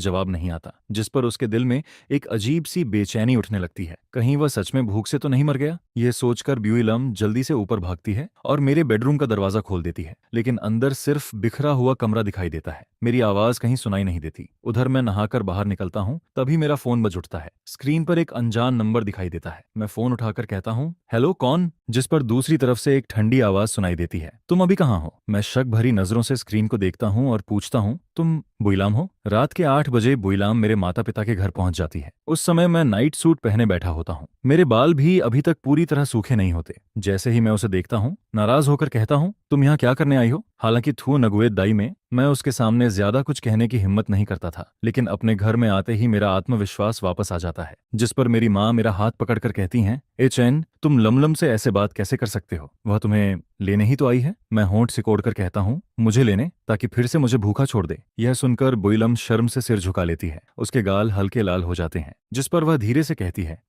S1: जवाब नहीं आता, जिस पर उसके दिल में एक अजीब सी बेचैनी उठने लगती है। कहीं वह सच में भूख से तो नहीं मर गया? यह सोचकर ब्यूई लम जल्दी से ऊपर भागती है और मेरे बेडरूम का दरवाजा खोल देती है, लेकिन अंदर सिर्फ बिखरा हुआ कमरा दिखाई देता है। मेरी आवाज कहीं सुनाई नहीं देती। उधर मैं नहाकर बाहर निकलता हूँ, तभी मेरा फोन बज उठता है। स्क्रीन पर एक अनजान नंबर दिखाई देता है। मैं फोन उठाकर कहता हूँ, हेलो, कौन? जिस पर दूसरी तरफ से एक ठंडी आवाज सुनाई देती है, तुम अभी कहाँ हो? मैं शक भरी नजरों से स्क्रीन को देखता हूँ और पूछता हूँ, तुम बुईलाम हो? रात के 8 बजे बुईलाम मेरे माता पिता के घर पहुंच जाती है। उस समय मैं नाइट सूट पहने बैठा होता हूँ। मेरे बाल भी अभी तक पूरी तरह सूखे नहीं होते। जैसे ही मैं उसे देखता हूँ, नाराज होकर कहता हूँ, तुम यहाँ क्या करने आई हो? हालांकि थू नगुए दाई में मैं उसके सामने ज्यादा कुछ कहने की हिम्मत नहीं करता था, लेकिन अपने घर में आते ही मेरा आत्मविश्वास वापस आ जाता है। जिस पर मेरी माँ मेरा हाथ पकड़कर कहती हैं, ए चैन, तुम लमलम से ऐसे बात कैसे कर सकते हो? वह तुम्हें लेने ही तो आई है। मैं होंठ सिकोड़कर कहता हूँ, मुझे लेने, ताकि फिर से मुझे भूखा छोड़ दे। यह सुनकर बुईलम शर्म से सिर झुका लेती है। उसके गाल हल्के लाल हो जाते हैं, जिस पर वह धीरे से कहती है,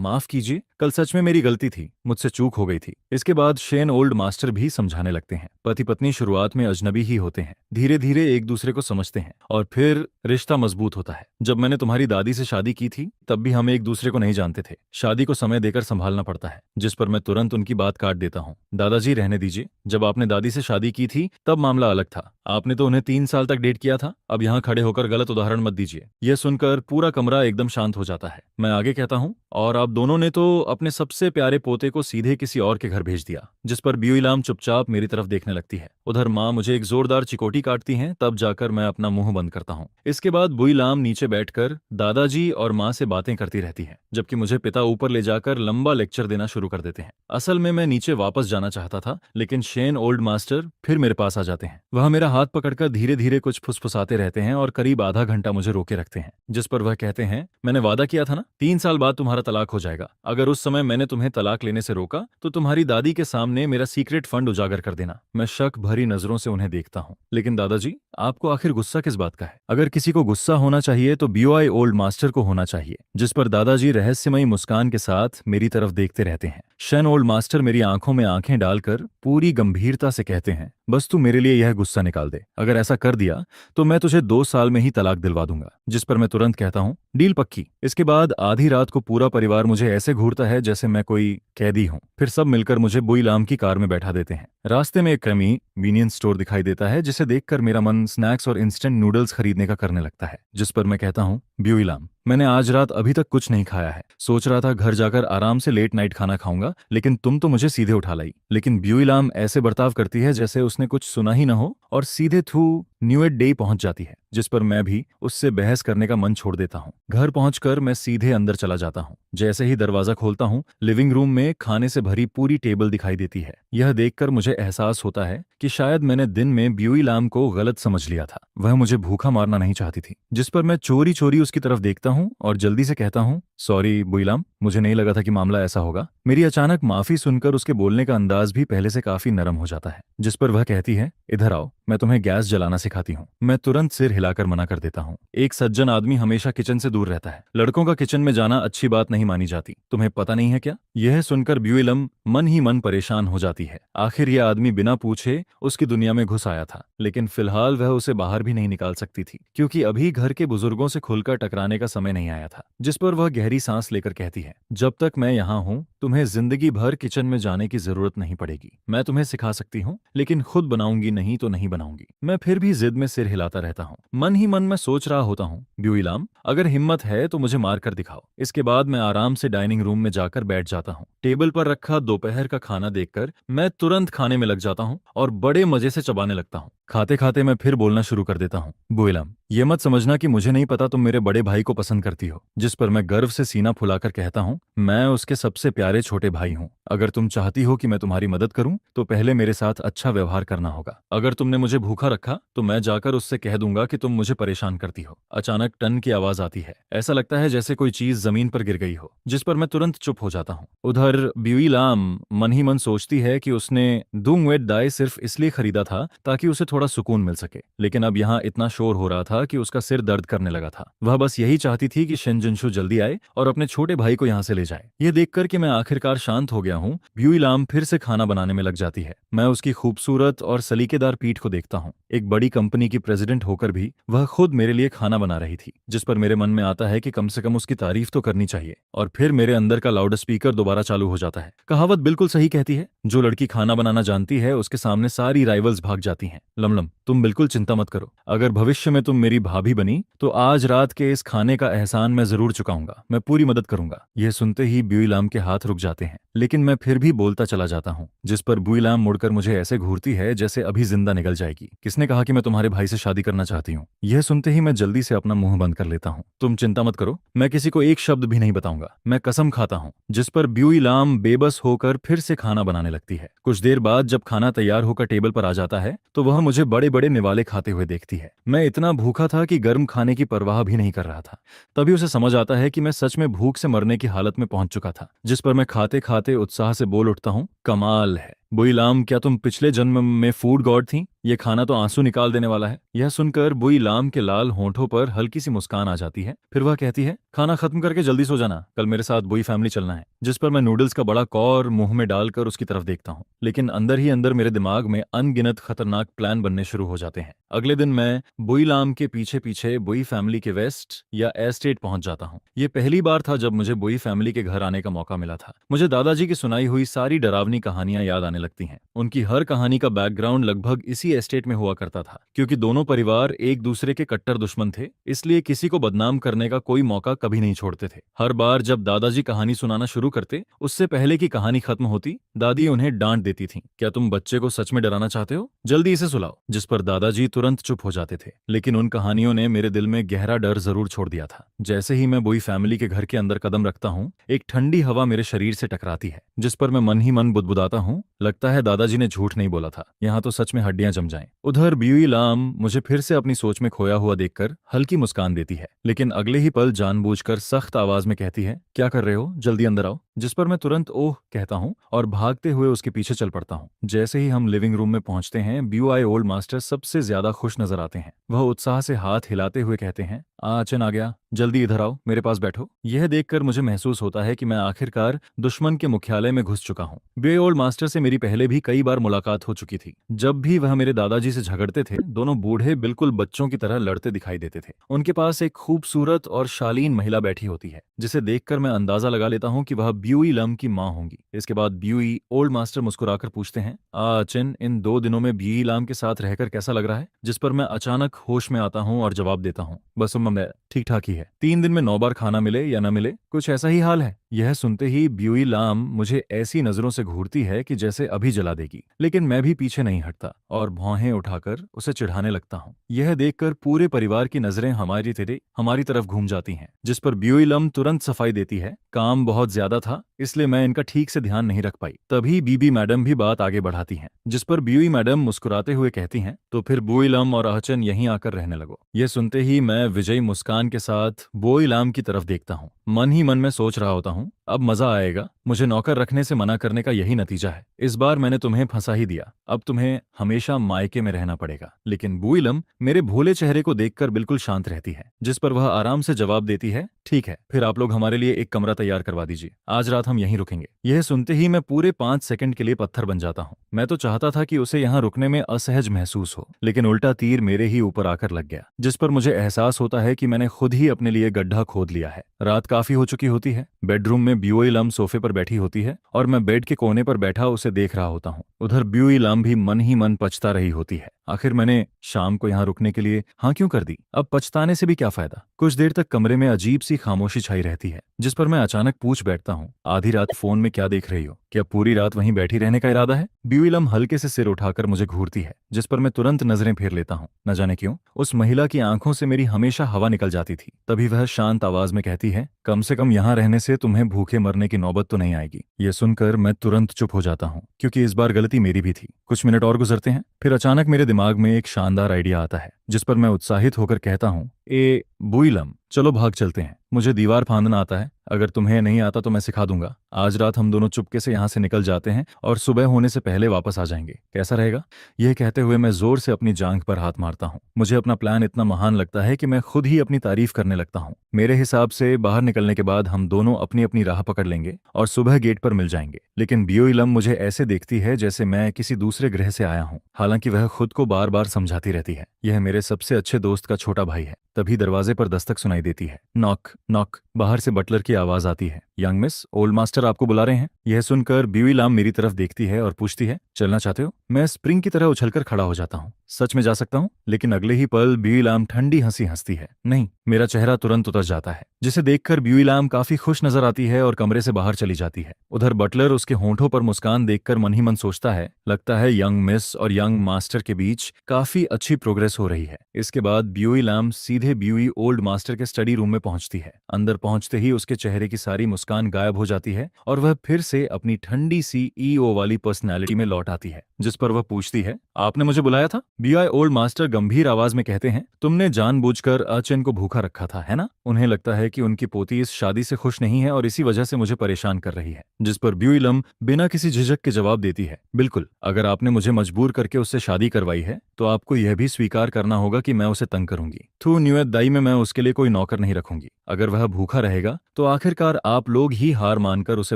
S1: माफ कीजिए, कल सच में मेरी गलती थी, मुझसे चूक हो गई थी। इसके बाद शेन ओल्ड मास्टर भी समझाने लगते हैं। पति पत्नी शुरुआत में अजनबी ही होते हैं, धीरे धीरे एक दूसरे को समझते हैं और फिर रिश्ता मजबूत होता है। जब मैंने तुम्हारी दादी से शादी की थी, तब भी हम एक दूसरे को नहीं जानते थे। शादी को समय देकर संभालना पड़ता है। जिस पर मैं तुरंत उनकी बात काट देता हूँ, दादाजी रहने दीजिए, जब आपने दादी से शादी की थी तब मामला अलग था। आपने तो उन्हें 3 साल तक डेट किया था। अब यहाँ खड़े होकर गलत उदाहरण मत दीजिए। यह सुनकर पूरा कमरा एकदम शांत हो जाता है। मैं आगे कहता हूँ, और आप दोनों ने तो अपने सबसे प्यारे पोते को सीधे किसी और के घर भेज दिया। जिस पर ब्यूईलाम चुपचाप मेरी तरफ देखने लगती है। उधर माँ मुझे एक जोरदार चिकोटी काटती हैं, तब जाकर मैं अपना मुंह बंद करता हूँ। इसके बाद ब्यूईलाम नीचे बैठकर दादाजी और माँ से बातें करती रहती है, जबकि मुझे पिता ऊपर ले जाकर लंबा लेक्चर देना शुरू कर देते हैं। असल में मैं नीचे वापस जाना चाहता था, लेकिन शेन ओल्ड मास्टर फिर मेरे पास आ जाते हैं। वह मेरा हाथ पकड़कर धीरे धीरे कुछ फुसफुसाते रहते हैं और करीब आधा घंटा मुझे रोके रखते हैं। जिस पर वह कहते हैं, मैंने वादा किया था ना, 3 साल बाद तुम्हारा तलाक हो जाएगा। अगर उस समय मैंने तुम्हें तलाक लेने से रोका तो तुम्हारी दादी के सामने मेरा सीक्रेट फंड उजागर कर देना। मैं शक भरी नजरों से उन्हें देखता हूँ, लेकिन दादाजी, आपको आखिर गुस्सा किस बात का है? अगर किसी को गुस्सा होना चाहिए तो बीओआई ओल्ड मास्टर को होना चाहिए। जिस पर दादाजी रहस्यमयी मुस्कान के साथ मेरी तरफ देखते रहते हैं। शेन ओल्ड मास्टर मेरी आंखों में आंखें डालकर पूरी गंभीरता से कहते हैं, बस तू मेरे लिए यह गुस्सा निकाल दे। अगर ऐसा कर दिया तो मैं तुझे 2 साल में ही तलाक दिलवा दूंगा। जिस पर मैं तुरंत कहता हूँ, डील पक्की। इसके बाद आधी रात को पूरा परिवार मुझे ऐसे घूरता है जैसे मैं कोई कैदी हूँ। फिर सब मिलकर मुझे बुईलाम की कार में बैठा देते हैं। रास्ते में एक कन्वीनियंस स्टोर दिखाई देता है, जिसे देखकर मेरा मन स्नैक्स और इंस्टेंट नूडल्स खरीदने का करने लगता है। जिस पर मैं कहता हूँ, ब्यूईलाम, मैंने आज रात अभी तक कुछ नहीं खाया है। सोच रहा था घर जाकर आराम से लेट नाइट खाना खाऊंगा, लेकिन तुम तो मुझे सीधे उठा लाई। लेकिन ब्यूईलाम ऐसे बर्ताव करती है जैसे उसने कुछ सुना ही न हो और सीधे थ्रू न्यू एड डे पहुंच जाती है। जिस पर मैं भी उससे बहस करने का मन छोड़ देता हूँ। घर पहुंचकर मैं सीधे अंदर चला जाता हूँ। जैसे ही दरवाजा खोलता हूँ, लिविंग रूम में खाने से भरी पूरी टेबल दिखाई देती है। यह देखकर मुझे एहसास होता है कि शायद मैंने दिन में ब्यूईलाम को गलत समझ लिया था। वह मुझे भूखा मारना नहीं चाहती थी। जिस पर मैं चोरी चोरी उसकी तरफ देखता हूँ और जल्दी से कहता हूँ, सॉरी बुईलाम, मुझे नहीं लगा था कि मामला ऐसा होगा। मेरी अचानक माफी सुनकर उसके बोलने का अंदाज भी पहले से काफी नरम हो जाता है। जिस पर वह कहती है, इधर आओ, मैं तुम्हें गैस जलाना सिखाती हूँ। मैं तुरंत सिर हिलाकर मना कर देता हूँ। एक सज्जन आदमी हमेशा किचन से दूर रहता है। लड़कों का किचन में जाना अच्छी बात नहीं मानी जाती। तुम्हें पता नहीं है क्या? यह सुनकर ब्यूइलम मन ही मन परेशान हो जाती है। आखिर यह आदमी बिना पूछे उसकी दुनिया में घुस आया था, लेकिन फिलहाल वह उसे बाहर भी नहीं निकाल सकती थी, क्योंकि अभी घर के बुजुर्गों से खुलकर टकराने का समय नहीं आया था। जिस पर वह गहरी सांस लेकर कहती है, जब तक मैं यहाँ हूँ तुम्हें जिंदगी भर किचन में जाने की जरूरत नहीं पड़ेगी। मैं तुम्हें सिखा सकती हूँ, लेकिन खुद बनाऊंगी नहीं तो नहीं बनाऊंगी। मैं फिर भी जिद में सिर हिलाता रहता हूँ। मन ही मन में सोच रहा होता हूँ, ब्यूइलाम, अगर हिम्मत है तो मुझे मार कर दिखाओ। इसके बाद मैं आराम से डाइनिंग रूम में जाकर बैठ जाता हूँ। टेबल पर रखा दोपहर का खाना देखकर मैं तुरंत खाने में लग जाता हूँ और बड़े मजे से चबाने लगता हूँ। खाते खाते मैं फिर बोलना शुरू कर देता हूँ, ब्यूइलम, ये मत समझना कि मुझे नहीं पता तुम मेरे बड़े भाई को पसंद करती हो। जिस पर मैं गर्व से सीना फुलाकर कहता हूँ, मैं उसके सबसे प्यारे छोटे भाई हूँ। अगर तुम चाहती हो कि मैं तुम्हारी मदद करूं तो पहले मेरे साथ अच्छा व्यवहार करना होगा। अगर तुमने मुझे भूखा रखा तो मैं जाकर उससे कह दूंगा कि तुम मुझे परेशान करती हो। अचानक टन की आवाज आती है। ऐसा लगता है जैसे कोई चीज जमीन पर गिर गई हो, जिस पर मैं तुरंत चुप हो जाता हूँ। उधर ब्यूइलाम मन ही मन सोचती है कि उसने दुंग वेट दाई सिर्फ इसलिए खरीदा था ताकि उसे थोड़ा सुकून मिल सके, लेकिन अब यहाँ इतना शोर हो रहा था कि उसका सिर दर्द करने लगा था। वह बस यही चाहती थी कि शिनजुनशु जल्दी आए और अपने छोटे भाई को यहाँ से ले जाए। ये देखकर कि मैं आखिरकार शांत हो गया हूँ, ब्यूइलाम फिर से खाना बनाने में लग जाती है। मैं उसकी खूबसूरत और सलीकेदार पीठ को देखता हूँ। एक बड़ी कंपनी की प्रेसिडेंट होकर भी वह खुद मेरे लिए खाना बना रही थी, जिस पर मेरे मन में आता है कि कम से कम उसकी तारीफ तो करनी चाहिए। और फिर मेरे अंदर का लाउड स्पीकर दोबारा चालू हो जाता है। कहावत बिल्कुल सही कहती है, जो लड़की खाना बनाना जानती है उसके सामने सारी राइवल्स भाग जाती हैं। लमलम, तुम बिल्कुल चिंता मत करो। अगर भविष्य में तुम मेरी भाभी बनी तो आज रात के इस खाने का एहसान मैं जरूर चुकाऊंगा। मैं पूरी मदद करूंगा। यह सुनते ही ब्यूइलाम के हाथ रुक जाते हैं, लेकिन मैं फिर भी बोलता चला जाता हूँ। जिस पर ब्यूइलाम मुड़कर मुझे ऐसे घूरती है जैसे अभी जिंदा निकल जाएगी। किसने कहा कि मैं तुम्हारे भाई से शादी करना चाहती हूँ? यह सुनते ही मैं जल्दी से अपना मुंह बंद कर लेता हूँ। तुम चिंता मत करो, मैं किसी को एक शब्द भी नहीं बताऊंगा, मैं कसम खाता हूँ। जिस पर ब्यूइलाम बेबस होकर फिर से खाना बनाने लगती है। कुछ देर बाद जब खाना तैयार होकर टेबल पर आ जाता है तो वह मुझे बड़े बड़े निवाले खाते हुए देखती है। मैं इतना भूखा था कि गर्म खाने की परवाह भी नहीं कर रहा था। तभी उसे समझ आता है कि मैं सच में भूख से मरने की हालत में पहुंच चुका था। जिस पर मैं खाते खाते उत्साह से बोल उठता हूँ, कमाल है ब्यूइलाम, क्या तुम पिछले जन्म में फूड गॉड थी? ये खाना तो आंसू निकाल देने वाला है। यह सुनकर ब्यूइलाम के लाल होंठों पर हल्की सी मुस्कान आ जाती है। फिर वह कहती है, खाना खत्म करके जल्दी सो जाना, कल मेरे साथ बुई फैमिली चलना है। जिस पर मैं नूडल्स का बड़ा कौर मुंह में डालकर उसकी तरफ देखता हूँ, लेकिन अंदर ही अंदर मेरे दिमाग में अनगिनत खतरनाक प्लान बनने शुरू हो जाते हैं। अगले दिन मैं ब्यूइलाम के पीछे पीछे बुई फैमिली के वेस्ट या एस्टेट पहुंच जाता हूँ। ये पहली बार था जब मुझे बुई फैमिली के घर आने का मौका मिला था। मुझे दादाजी की सुनाई हुई सारी डरावनी कहानियां याद आने लगती हैं। उनकी हर कहानी का बैकग्राउंड लगभग इसी एस्टेट में हुआ करता था। क्योंकि दोनों परिवार एक दूसरे के कट्टर दुश्मन थे, इसलिए किसी को बदनाम करने का कोई मौका कभी नहीं छोड़ते थे। हर बार जब दादाजी कहानी सुनाना शुरू करते, उससे पहले कि कहानी खत्म होती, दादी उन्हें डांट देती थी, क्या तुम बच्चे को सच में डराना चाहते हो? जल्दी इसे सुलाओ। जिस पर दादाजी तुरंत चुप हो जाते थे। लेकिन उन कहानियों ने मेरे दिल में गहरा डर जरूर छोड़ दिया था। जैसे ही मैं बुई फैमिली के घर के अंदर कदम रखता हूँ, एक ठंडी हवा मेरे शरीर से टकराती है। जिस पर मैं मन ही मन बुदबुदाता हूँ, लगता है दादाजी ने झूठ नहीं बोला था, यहाँ तो सच में हड्डियां जम जाएं। उधर ब्यूइलाम मुझे फिर से अपनी सोच में खोया हुआ देखकर हल्की मुस्कान देती है, लेकिन अगले ही पल जानबूझकर सख्त आवाज में कहती है, क्या कर रहे हो, जल्दी अंदर आओ। जिस पर मैं तुरंत ओह कहता हूँ और भागते हुए उसके पीछे चल पड़ता हूँ। जैसे ही हम लिविंग रूम में पहुंचते हैं, ब्यूआई ओल्ड मास्टर सबसे ज्यादा खुश नजर आते हैं। वह उत्साह से हाथ हिलाते हुए कहते हैं, आचन आ गया, जल्दी इधर आओ, मेरे पास बैठो। यह देखकर मुझे महसूस होता है कि मैं आखिरकार दुश्मन के मुख्यालय में घुस चुका हूँ। ब्यूआई ओल्ड मास्टर से मेरी पहले भी कई बार मुलाकात हो चुकी थी। जब भी वह मेरे दादाजी से झगड़ते थे, दोनों बूढ़े बिल्कुल बच्चों की तरह लड़ते दिखाई देते थे। उनके पास एक खूबसूरत और शालीन महिला बैठी होती है, जिसे देखकर मैं अंदाजा लगा लेता हूँ कि वह ब्यूइलम की माँ होंगी। इसके बाद ब्यूई ओल्ड मास्टर मुस्कुराकर पूछते हैं, आचिन, इन 2 दिनों में ब्यूइलम के साथ रहकर कैसा लग रहा है? जिस पर मैं अचानक होश में आता हूँ और जवाब देता हूँ, बस मैं ठीक ठाक ही है। 3 दिन में 9 बार खाना मिले या न मिले, कुछ ऐसा ही हाल है। यह सुनते ही ब्यूइलम मुझे ऐसी नजरों से घूरती है कि जैसे अभी जला देगी, लेकिन मैं भी पीछे नहीं हटता और भौहें उठाकर उसे चिढ़ाने लगता हूँ। यह देखकर पूरे परिवार की नजरें हमारी तरफ घूम जाती हैं। जिस पर ब्यूइलम तुरंत सफाई देती है, काम बहुत ज्यादा था इसलिए मैं इनका ठीक से ध्यान नहीं रख पाई। तभी बीबी मैडम भी बात आगे बढ़ाती हैं, जिस पर ब्यूई मैडम मुस्कुराते हुए कहती हैं, तो फिर ब्यूइलम और अहचन यहीं आकर रहने लगो। यह सुनते ही मैं विजयी मुस्कान के साथ ब्यूइलम की तरफ देखता हूँ। मन ही मन में सोच रहा होता हूँ, अब मजा आएगा। मुझे नौकर रखने से मना करने का यही नतीजा है। इस बार मैंने तुम्हें फंसा ही दिया। अब तुम्हें हमेशा मायके में रहना पड़ेगा। लेकिन बुईलम मेरे भोले चेहरे को देखकर बिल्कुल शांत रहती है, जिस पर वह आराम से जवाब देती है, ठीक है, फिर आप लोग हमारे लिए एक कमरा तैयार करवा दीजिए। आज रात हम यहीं रुकेंगे। यह सुनते ही मैं पूरे 5 सेकंड के लिए पत्थर बन जाता हूँ। मैं तो चाहता था कि उसे यहाँ रुकने में असहज महसूस हो, लेकिन उल्टा तीर मेरे ही ऊपर आकर लग गया, जिस पर मुझे एहसास होता है कि मैंने खुद ही अपने लिए गड्ढा खोद लिया है। रात काफी हो चुकी होती है। बेडरूम में ब्यूई लम सोफे पर बैठी होती है और मैं बेड के कोने पर बैठा उसे देख रहा होता हूँ। उधर ब्यूई लम भी मन ही मन पछता रही होती है। आखिर मैंने शाम को यहाँ रुकने के लिए हाँ क्यों कर दी? अब पछताने से भी क्या फायदा? कुछ देर तक कमरे में अजीब सी खामोशी छाई रहती है, जिस पर मैं अचानक पूछ बैठता हूँ, आधी रात फोन में क्या देख रही हो? क्या पूरी रात वहीं बैठी रहने का इरादा है? ब्यूई लम हल्के से सिर उठाकर मुझे घूरती है, जिस पर मैं तुरंत नजरें फेर लेता हूँ। न जाने क्यों उस महिला की आंखों से मेरी हमेशा हवा निकल जाती थी। तभी वह शांत आवाज में कहती है, कम से कम यहाँ रहने से तुम्हें भूखे मरने की नौबत तो नहीं आएगी। ये सुनकर मैं तुरंत चुप हो जाता हूँ, क्योंकि इस बार गलती मेरी भी थी। कुछ मिनट और गुजरते हैं, फिर अचानक मेरे दिमाग में एक शानदार आइडिया आता है, जिस पर मैं उत्साहित होकर कहता हूँ, ए बुईलम, चलो भाग चलते हैं। मुझे दीवार फांदना आता है, अगर तुम्हें नहीं आता तो मैं सिखा दूंगा। आज रात हम दोनों चुपके से यहाँ से निकल जाते हैं और सुबह होने से पहले वापस आ जाएंगे। कैसा रहेगा? यह कहते हुए मैं जोर से अपनी जांघ पर हाथ मारता हूँ। मुझे अपना प्लान इतना महान लगता है कि मैं खुद ही अपनी तारीफ करने लगता हूँ। मेरे हिसाब से बाहर निकलने के बाद हम दोनों अपनी अपनी राह पकड़ लेंगे और सुबह गेट पर मिल जाएंगे। लेकिन ब्यूई लम मुझे ऐसे देखती है जैसे मैं किसी दूसरे ग्रह से आया हूँ। हालांकि वह खुद को बार बार समझाती रहती है, यह मेरे सबसे अच्छे दोस्त का छोटा भाई है। तभी दरवाजे पर दस्तक सुनाई देती है। Knock knock. बाहर से बटलर की आवाज आती है। यंग मिस, ओल्ड मास्टर आपको बुला रहे हैं। यह सुनकर ब्यूई लम मेरी तरफ देखती है और पूछती है, चलना चाहते हो? मैं स्प्रिंग की तरह उछलकर खड़ा हो जाता हूँ। सच में जा सकता हूँ? लेकिन अगले ही पल ब्यूई लम ठंडी हंसी हंसती है। नहीं। मेरा चेहरा तुरंत उतर जाता है, जिसे देखकर ब्यूई लम काफी खुश नजर आती है और कमरे से बाहर चली जाती है। उधर बटलर उसके होंठों पर मुस्कान देखकर मन ही मन सोचता है, लगता है यंग मिस और यंग मास्टर के बीच काफी अच्छी प्रोग्रेस हो रही है। इसके बाद ब्यूई लम सीधे ब्यूई ओल्ड मास्टर के स्टडी रूम में पहुंचती है। अंदर पहुंचते ही उसके चेहरे की सारी मुस्कान गायब हो जाती है और वह फिर से अपनी ठंडी सी ईओ वाली पर्सनैलिटी में लौट आती है, जिस पर वह पूछती है, आपने मुझे बुलाया था? ब्यूई ओल्ड मास्टर गंभीर आवाज में कहते हैं, तुमने जानबूझकर अचेन को भूखा रखा था, है ना? उन्हें लगता है कि उनकी पोती इस शादी से खुश नहीं है और इसी वजह से मुझे परेशान कर रही है। जिस पर ब्यूई लम बिना किसी झिझक के जवाब देती है, बिल्कुल, अगर आपने मुझे मजबूर करके उससे शादी करवाई है तो आपको यह भी स्वीकार करना होगा कि मैं उसे तंग करूंगी। थू न्यूएट दाई में मैं उसके लिए कोई नौकर नहीं रखूंगी। अगर वह भूखा रहेगा तो आखिरकार आप लोग ही हार मानकर उसे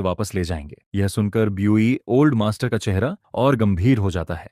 S1: वापस ले जाएंगे। यह सुनकर ब्यूई ओल्ड मास्टर का चेहरा और गंभीर हो जाता है।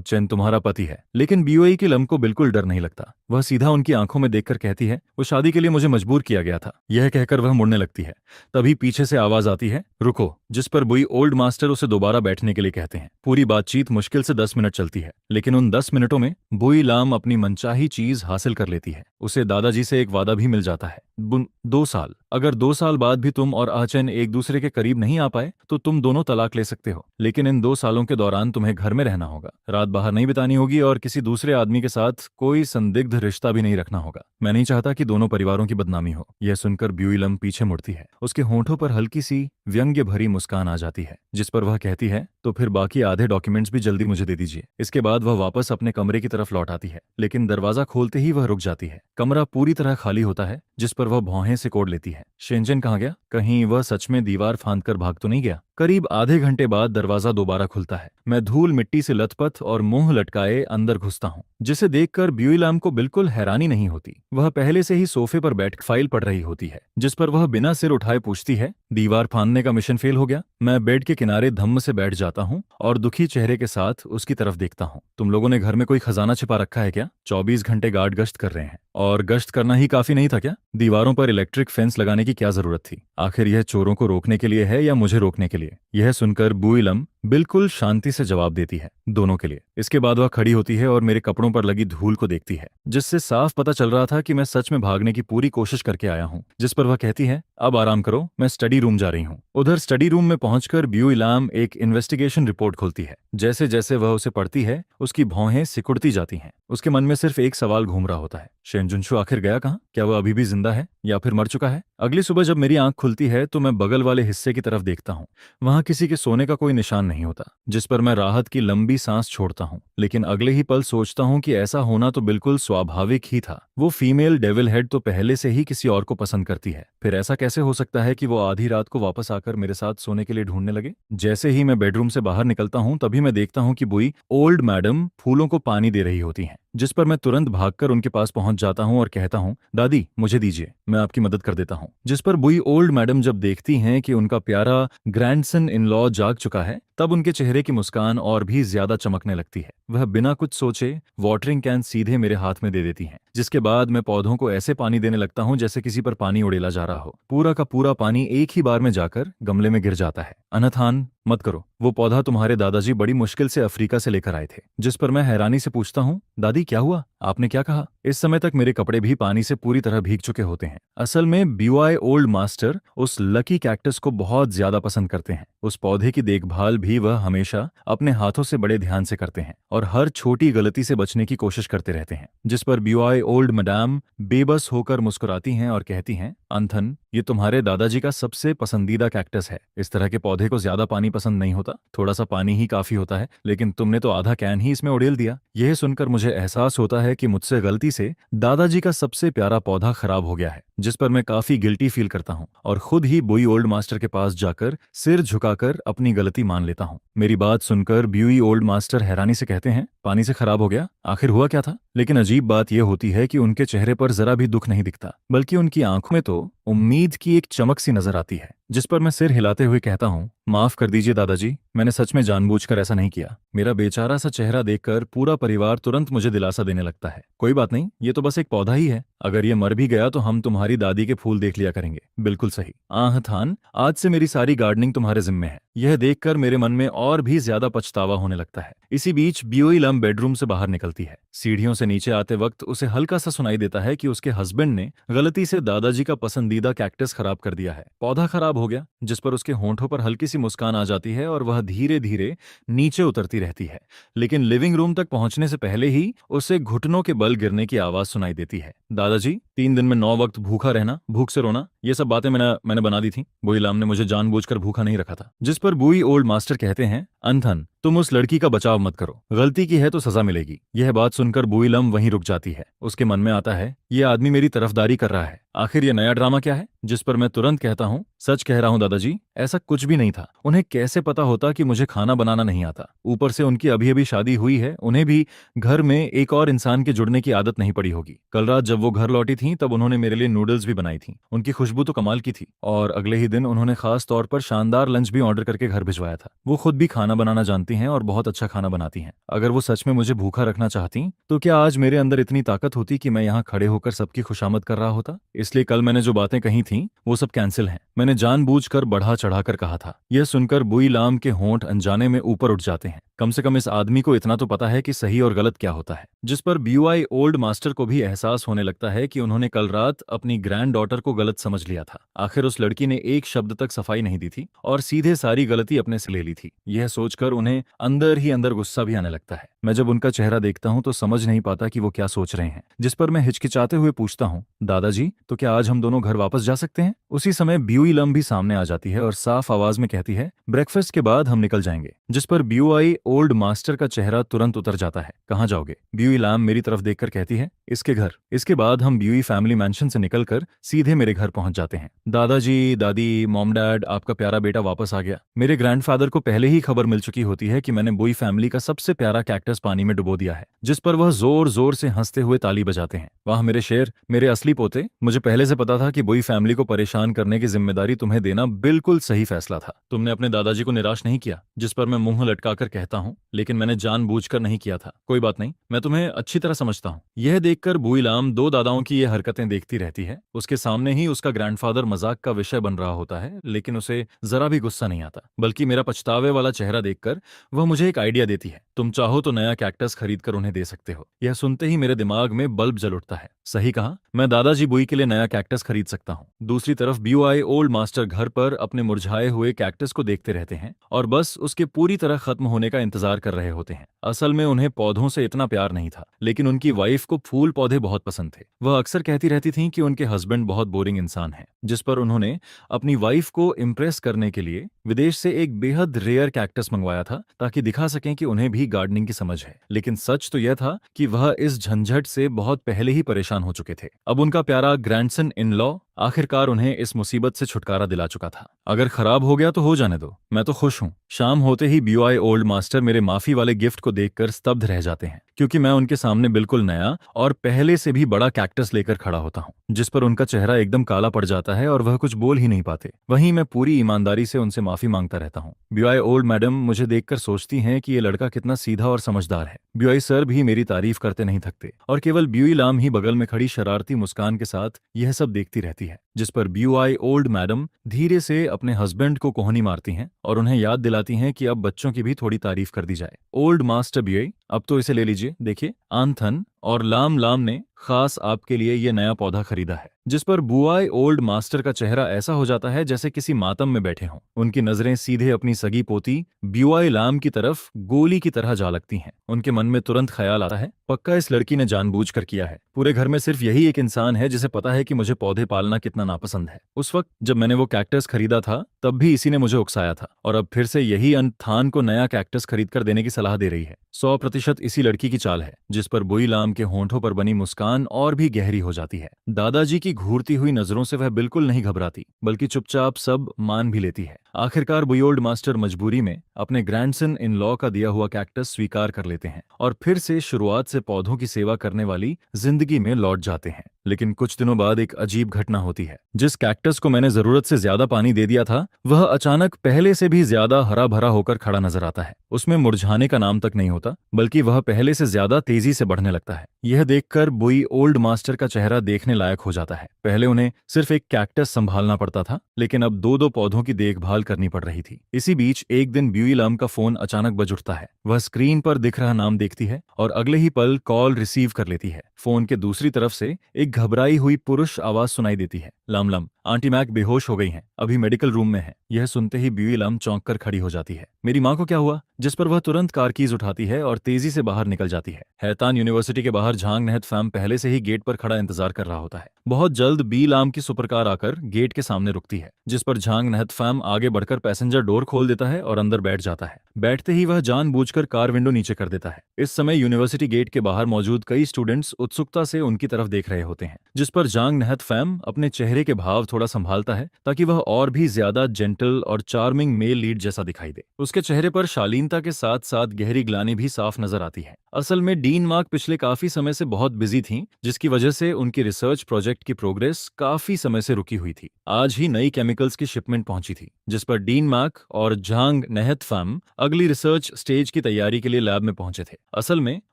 S1: चेन तुम्हारा पति है। लेकिन ब्यूई की लम को बिल्कुल डर नहीं लगता। वह सीधा उनकी आंखों में देखकर कहती है, वो शादी के लिए मुझे मजबूर किया गया था। यह कहकर वह मुड़ने लगती है। तभी पीछे से आवाज आती है, रुको, जिस पर ब्यूई ओल्ड मास्टर उसे दोबारा बैठने के लिए कहते हैं। पूरी बातचीत मुश्किल से 10 मिनट चलती है, लेकिन उन 10 मिनटों में ब्यूई लम अपनी मनचाही चीज हासिल कर लेती है। उसे दादाजी से एक वादा भी मिल जाता है, 2 साल। अगर 2 साल बाद भी तुम और आचन एक दूसरे के करीब नहीं आ पाए तो तुम दोनों तलाक ले सकते हो, लेकिन इन 2 सालों के दौरान तुम्हें घर में रहना होगा, रात बाहर नहीं बितानी होगी और किसी दूसरे आदमी के साथ कोई संदिग्ध रिश्ता भी नहीं रखना होगा। मैं नहीं चाहता कि दोनों परिवारों की बदनामी हो। यह सुनकर ब्यूई लम पीछे मुड़ती है। उसके होंठों पर हल्की सी व्यंग्य भरी मुस्कान आ जाती है, जिस पर वह कहती है, तो फिर बाकी आधे डॉक्यूमेंट्स भी जल्दी मुझे दे दीजिए। इसके बाद वह वापस अपने कमरे की तरफ लौट आती है, लेकिन दरवाजा खोलते ही वह रुक जाती है। कमरा पूरी तरह खाली होता है, जिस पर वह भौहें से कोड़ लेती है। शेंजन कहाँ गया? कहीं वह सच में दीवार फांदकर भाग तो नहीं गया? करीब आधे घंटे बाद दरवाजा दोबारा खुलता है। मैं धूल मिट्टी से लथपथ और मुंह लटकाए अंदर घुसता हूँ, जिसे देखकर ब्यूई लम को बिल्कुल हैरानी नहीं होती। वह पहले से ही सोफे पर बैठ फाइल पढ़ रही होती है, जिस पर वह बिना सिर उठाए पूछती है, दीवार फांदने का मिशन फेल हो गया? मैं बेड के किनारे धम्म से बैठ जाता हूँ और दुखी चेहरे के साथ उसकी तरफ देखता हूँ। तुम लोगों ने घर में कोई खजाना छिपा रखा है क्या? 24 घंटे गार्ड गश्त कर रहे हैं, और गश्त करना ही काफी नहीं था क्या? दीवारों पर इलेक्ट्रिक फेंस लगाने की क्या जरूरत थी? आखिर यह चोरों को रोकने के लिए है या मुझे रोकने के लिए? यह सुनकर ब्यूई लम बिल्कुल शांति से जवाब देती है, दोनों के लिए। इसके बाद वह खड़ी होती है और मेरे कपड़ों पर लगी धूल को देखती है, जिससे साफ पता चल रहा था कि मैं सच में भागने की पूरी कोशिश करके आया हूँ। जिस पर वह कहती है, अब आराम करो, मैं स्टडी रूम जा रही हूँ। उधर स्टडी रूम में पहुंचकर ब्यूई लम एक इन्वेस्टिगेशन रिपोर्ट खोलती है। जैसे जैसे वह उसे पढ़ती है, उसकी भौहें सिकुड़ती जाती हैं। उसके मन में सिर्फ एक सवाल घूम रहा होता है, शेनजुनशु आखिर गया कहाँ? क्या वह अभी भी जिंदा है या फिर मर चुका है? अगली सुबह जब मेरी आंख खुलती है तो मैं बगल वाले हिस्से की तरफ देखता हूँ। वहां किसी के सोने का कोई निशान नहीं होता, जिस पर मैं राहत की लंबी सांस छोड़ता हूँ। लेकिन अगले ही पल सोचता हूँ कि ऐसा होना तो बिल्कुल स्वाभाविक ही था। वो फीमेल डेविल हेड तो पहले से ही किसी और को पसंद करती है, फिर ऐसा कैसे हो सकता है कि वो आधी रात को वापस आकर मेरे साथ सोने के लिए ढूंढने लगे। जैसे ही मैं बेडरूम से बाहर निकलता हूँ तभी मैं देखता हूँ कि बुई ओल्ड मैडम फूलों को पानी दे रही होती हैं, जिस पर मैं तुरंत भागकर उनके पास पहुंच जाता हूं और कहता हूं, दादी मुझे दीजिए, मैं आपकी मदद कर देता हूं। जिस पर बुई ओल्ड मैडम जब देखती हैं कि उनका प्यारा ग्रैंडसन इन लॉ जाग चुका है, तब उनके चेहरे की मुस्कान और भी ज्यादा चमकने लगती है। वह बिना कुछ सोचे वाटरिंग कैन सीधे मेरे हाथ में दे देती हैं, जिसके बाद मैं पौधों को ऐसे पानी देने लगता हूं जैसे किसी पर पानी उड़ेला जा रहा हो। पूरा का पूरा पानी एक ही बार में जाकर गमले में गिर जाता है। अनथान, मत करो, वो पौधा तुम्हारे दादाजी बड़ी मुश्किल से अफ्रीका से लेकर आए थे। जिस पर मैं हैरानी से पूछता हूँ, दादी क्या हुआ, आपने क्या कहा? इस समय तक मेरे कपड़े भी पानी से पूरी तरह भीग चुके होते हैं। असल में ब्यूआई ओल्ड मास्टर उस लकी कैक्टस को बहुत ज्यादा पसंद करते हैं। उस पौधे की देखभाल भी वह हमेशा अपने हाथों से बड़े ध्यान से करते हैं और हर छोटी गलती से बचने की कोशिश करते रहते हैं। जिस पर ब्यूआई ओल्ड मैडम बेबस होकर मुस्कुराती हैं और कहती हैं, अंथन, ये तुम्हारे दादाजी का सबसे पसंदीदा कैक्टस है। इस तरह के पौधे को ज्यादा पानी पसंद नहीं होता, थोड़ा सा पानी ही काफी होता है, लेकिन तुमने तो आधा कैन ही इसमें उड़ेल दिया। यह सुनकर मुझे एहसास होता है कि मुझसे गलती से दादाजी का सबसे प्यारा पौधा खराब हो गया है, जिस पर मैं काफी गिल्टी फील करता हूँ और खुद ही बुई ओल्ड मास्टर के पास जाकर सिर झुकाकर अपनी गलती मान लेता हूँ। मेरी बात सुनकर ब्यूई ओल्ड मास्टर हैरानी से कहते हैं, पानी से खराब हो गया, आखिर हुआ क्या था? लेकिन अजीब बात यह होती है कि उनके चेहरे पर जरा भी दुख नहीं दिखता, बल्कि उनकी आंखों में तो उम्मीद की एक चमक सी नजर आती है। जिस पर मैं सिर हिलाते हुए कहता हूँ, माफ कर दीजिए दादाजी, मैंने सच में जानबूझकर ऐसा नहीं किया। मेरा बेचारा सा चेहरा देखकर पूरा परिवार तुरंत मुझे दिलासा देने लगता है। कोई बात नहीं, ये तो बस एक पौधा ही है, अगर ये मर भी गया तो हम तुम्हारी दादी के फूल देख लिया करेंगे। बिल्कुल सही, थान, आज से मेरी सारी गार्डनिंग तुम्हारे जिम्मे है। यह देखकर मेरे मन में और भी ज्यादा पछतावा होने लगता है। इसी बीच ब्यूई लम बेडरूम से बाहर निकलती है। सीढ़ियों से नीचे आते वक्त उसे हल्का सा सुनाई देता है कि उसके हस्बैंड ने गलती से दादाजी का पसंदीदा कैक्टस खराब कर दिया है। पौधा खराब हो गया, जिस पर उसके होंठों पर हल्की सी मुस्कान आ जाती है और वह धीरे धीरे नीचे उतरती रहती है। लेकिन लिविंग रूम तक पहुंचने से पहले ही उसे घुटनों के बल गिरने की आवाज सुनाई देती है। दादाजी, 3 दिन में 9 वक्त भूखा रहना, भूख से रोना, ये सब बातें मैंने बना दी थी। बुई लाम ने मुझे जानबूझकर भूखा नहीं रखा था। जिस पर बुई ओल्ड मास्टर कहते हैं, अंथन, तुम उस लड़की का बचाव मत करो, गलती की है तो सजा मिलेगी। यह बात सुनकर बुई लम वहीं रुक जाती है। उसके मन में आता है, यह आदमी मेरी तरफदारी कर रहा है, आखिर ये नया ड्रामा क्या है? जिस पर मैं तुरंत कहता हूँ, सच कह रहा हूँ दादाजी, ऐसा कुछ भी नहीं था। उन्हें कैसे पता होता कि मुझे खाना बनाना नहीं आता? ऊपर से उनकी अभी अभी शादी हुई है, उन्हें भी घर में एक और इंसान के जुड़ने की आदत नहीं पड़ी होगी। कल रात जब वो घर लौटी थी तब उन्होंने मेरे लिए नूडल्स भी बनाई थी, उनकी खुशबू तो कमाल की थी। और अगले ही दिन उन्होंने खास तौर पर शानदार लंच भी ऑर्डर करके घर भिजवाया था। वो खुद भी खाना बनाना जानती हैं और बहुत अच्छा खाना बनाती हैं। अगर वो सच में मुझे भूखा रखना चाहती तो क्या आज मेरे अंदर इतनी ताकत होती कि मैं यहाँ खड़े होकर सबकी खुशामद कर रहा होता? इसलिए कल मैंने जो बातें कही थीं वो सब कैंसिल हैं। मैंने जानबूझकर बढ़ा चढ़ाकर कहा था। यह सुनकर बुई लाम के होंठ अनजाने में ऊपर उठ जाते हैं। कम से कम इस आदमी को इतना तो पता है कि सही और गलत क्या होता है। जिस पर ब्यूआई ओल्ड मास्टर को भी एहसास होने लगता है कि उन्होंने कल रात अपनी ग्रैंड डॉटर को गलत समझ लिया था। आखिर उस लड़की ने एक शब्द तक सफाई नहीं दी थी और सीधे सारी गलती अपने से ले ली थी। यह सोचकर उन्हें अंदर ही अंदर गुस्सा भी आने लगता है। मैं जब उनका चेहरा देखता हूं तो समझ नहीं पाता कि वो क्या सोच रहे हैं। जिस पर मैं हिचकिचाते हुए पूछता हूं, दादाजी, तो क्या आज हम दोनों घर वापस जा सकते हैं? उसी समय ब्यूई लम भी सामने आ जाती है और साफ आवाज में कहती है, ब्रेकफास्ट के बाद हम निकल जाएंगे। जिस पर ब्यूआई ओल्ड मास्टर का चेहरा तुरंत उतर जाता है। कहाँ जाओगे? ब्यूई लम मेरी तरफ देखकर कहती है, इसके घर। इसके बाद हम ब्यूई फैमिली मैंशन से निकलकर सीधे मेरे घर पहुंच जाते हैं। दादाजी, दादी, मॉम डैड, आपका प्यारा बेटा वापस आ गया। मेरे ग्रैंडफादर को पहले ही खबर मिल चुकी होती है कि मैंने बुई फैमिली का सबसे प्यारा कैक्टस पानी में डुबो दिया है, जिस पर वह जोर जोर से हंसते हुए ताली बजाते हैं। वाह मेरे शेर, मेरे असली पोते, मुझे पहले से पता था कि बुई फैमिली को परेशान करने की जिम्मेदारी तुम्हें देना बिल्कुल सही फैसला था। तुमने अपने दादाजी को निराश नहीं किया। जिस पर मैं मुंह लटकाकर कहता हूँ, लेकिन मैंने जानबूझकर नहीं किया था। कोई बात नहीं, मैं तुम्हें अच्छी तरह समझता हूँ। यह देखकर बुई लाम 2 दादाओं की ये हरकतें देखती रहती है। उसके सामने ही उसका ग्रैंडफादर मजाक का विषय बन रहा होता है, लेकिन उसे जरा भी गुस्सा नहीं आता, बल्कि मेरा पछतावे वाला चेहरा देखकर वह मुझे एक आइडिया देती है। तुम चाहो तो नया कैक्टस खरीद कर उन्हें दे सकते हो। यह सुनते ही मेरे दिमाग में बल्ब जल उठता है। सही कहा, मैं दादाजी बुई के लिए नया कैक्टस खरीद सकता हूँ। दूसरी तरफ ब्यूआई ओल्ड मास्टर घर पर अपने मुरझाए हुए कैक्टस को देखते रहते हैं और बस उसके पूरी तरह खत्म होने का इंतजार कर रहे होते हैं। असल में उन्हें पौधों से इतना प्यार नहीं था, लेकिन उनकी वाइफ को फूल पौधे बहुत पसंद थे। वह अक्सर कहती रहती थीं कि उनके हस्बैंड बहुत बोरिंग इंसान हैं, जिस पर उन्होंने अपनी वाइफ को इम्प्रेस करने के लिए विदेश से एक बेहद रेयर कैक्टस मंगवाया था, ताकि दिखा सकें कि उन्हें भी गार्डनिंग की समझ है। लेकिन सच तो यह था कि वह इस झंझट से बहुत पहले ही परेशान हो चुके थे। अब उनका प्यारा ग्रैंडसन इन लॉ आखिरकार उन्हें इस मुसीबत से छुटकारा दिला चुका था। अगर खराब हो गया तो हो जाने दो, मैं तो खुश हूँ। शाम होते ही BUI ओल्ड मास्टर मेरे माफी वाले गिफ्ट को देखकर स्तब्ध रह जाते हैं, क्योंकि मैं उनके सामने बिल्कुल नया और पहले से भी बड़ा कैक्टस लेकर खड़ा होता हूँ, जिस पर उनका चेहरा एकदम काला पड़ जाता है और वह कुछ बोल ही नहीं पाते। वहीं मैं पूरी ईमानदारी से उनसे माफी मांगता रहता हूँ। BUI ओल्ड मैडम मुझे देखकर सोचती हैं कि ये लड़का कितना सीधा और समझदार है। BUI सर भी मेरी तारीफ करते नहीं थकते, और केवल ब्यूई लाम ही बगल में खड़ी शरारती मुस्कान के साथ यह सब देखती रहती है, जिस पर BUI ओल्ड मैडम धीरे से अपने हस्बैंड को कोहनी मारती हैं और उन्हें याद दिलाती हैं कि अब बच्चों की भी थोड़ी तारीफ कर दी जाए। ओल्ड मास्टर BUI, अब तो इसे ले लीजिए, देखिए आंथन और लाम लाम ने खास आपके लिए ये नया पौधा खरीदा है। जिस पर बुआई ओल्ड मास्टर का चेहरा ऐसा हो जाता है जैसे किसी मातम में बैठे हों। उनकी नजरें सीधे अपनी सगी पोती ब्यूआई लाम की तरफ गोली की तरह जा लगती हैं। उनके मन में तुरंत ख्याल आता है, पक्का इस लड़की ने जानबूझकर किया है। पूरे घर में सिर्फ यही एक इंसान है जिसे पता है कि मुझे पौधे पालना कितना नापसंद है। उस वक्त जब मैंने वो कैक्टस खरीदा था तब भी इसी ने मुझे उकसाया था, और अब फिर से यही अनथान को नया कैक्टस खरीदकर देने की सलाह दे रही है। 100% इसी लड़की की चाल है। जिस पर बुई लाम के होंठों पर बनी मुस्कान और भी गहरी हो जाती है। दादाजी की घूरती हुई नजरों से वह बिल्कुल नहीं घबराती, बल्कि चुपचाप सब मान भी लेती है। आखिरकार बुई ओल्ड मास्टर मजबूरी में अपने ग्रैंडसन इन लॉ का दिया हुआ कैक्टस स्वीकार कर लेते हैं और फिर से शुरुआत से पौधों की सेवा करने वाली जिंदगी में लौट जाते हैं। लेकिन कुछ दिनों बाद एक अजीब घटना होती है। जिस कैक्टस को मैंने जरूरत से ज्यादा पानी दे दिया था, वह अचानक पहले से भी ज्यादा हरा भरा होकर खड़ा नजर आता है। उसमें मुरझाने का नाम तक नहीं होता, बल्कि वह पहले से ज्यादा तेजी से बढ़ने लगता है। यह देखकर बुई ओल्ड मास्टर का चेहरा देखने लायक हो जाता है। पहले उन्हें सिर्फ एक कैक्टस संभालना पड़ता था, लेकिन अब दो पौधों की देखभाल करनी पड़ रही थी। इसी बीच एक दिन ब्यूई लाम का फोन अचानक बज उठता है। वह स्क्रीन पर दिख रहा नाम देखती है और अगले ही पल कॉल रिसीव कर लेती है। फोन के दूसरी तरफ से एक घबराई हुई पुरुष आवाज सुनाई देती है, लाम लाम, आंटी मैक बेहोश हो गई हैं, अभी मेडिकल रूम में है। यह सुनते ही ब्यूई लाम चौंक कर खड़ी हो जाती है। मेरी माँ को क्या हुआ? जिस पर वह तुरंत कार कीज उठाती है और तेजी से बाहर निकल जाती है। हैतान यूनिवर्सिटी के बाहर झांग नहत फैम पहले से ही गेट पर खड़ा इंतजार कर रहा होता है। बहुत जल्द बी लाम की सुपरकार आकर गेट के सामने रुकती है, जिस पर झांग नहत फैम आगे बढ़कर पैसेंजर डोर खोल देता है और अंदर बैठ जाता है। बैठते ही वह जानबूझकर कार विंडो नीचे कर देता है। इस समय यूनिवर्सिटी गेट के बाहर मौजूद कई स्टूडेंट्स उत्सुकता से उनकी तरफ देख रहे होते हैं, जिस पर झांग नहत फैम अपने चेहरे के भाव थोड़ा संभालता है ताकि वह और भी ज्यादा जेंटल और चार्मिंग मेल लीड जैसा दिखाई दे। उसके चेहरे पर शालीनता के साथ साथ गहरी ग्लानि भी साफ नजर आती है। असल में डीन मार्क पिछले काफी समय से बहुत बिजी थीं, जिसकी वजह से उनकी रिसर्च प्रोजेक्ट की प्रोग्रेस काफी समय से रुकी हुई थी। आज ही नई केमिकल्स की शिपमेंट पहुंची थी, जिस पर डीन मार्क और झांग नहत फैम अगली रिसर्च स्टेज की तैयारी के लिए लैब में पहुंचे थे। असल में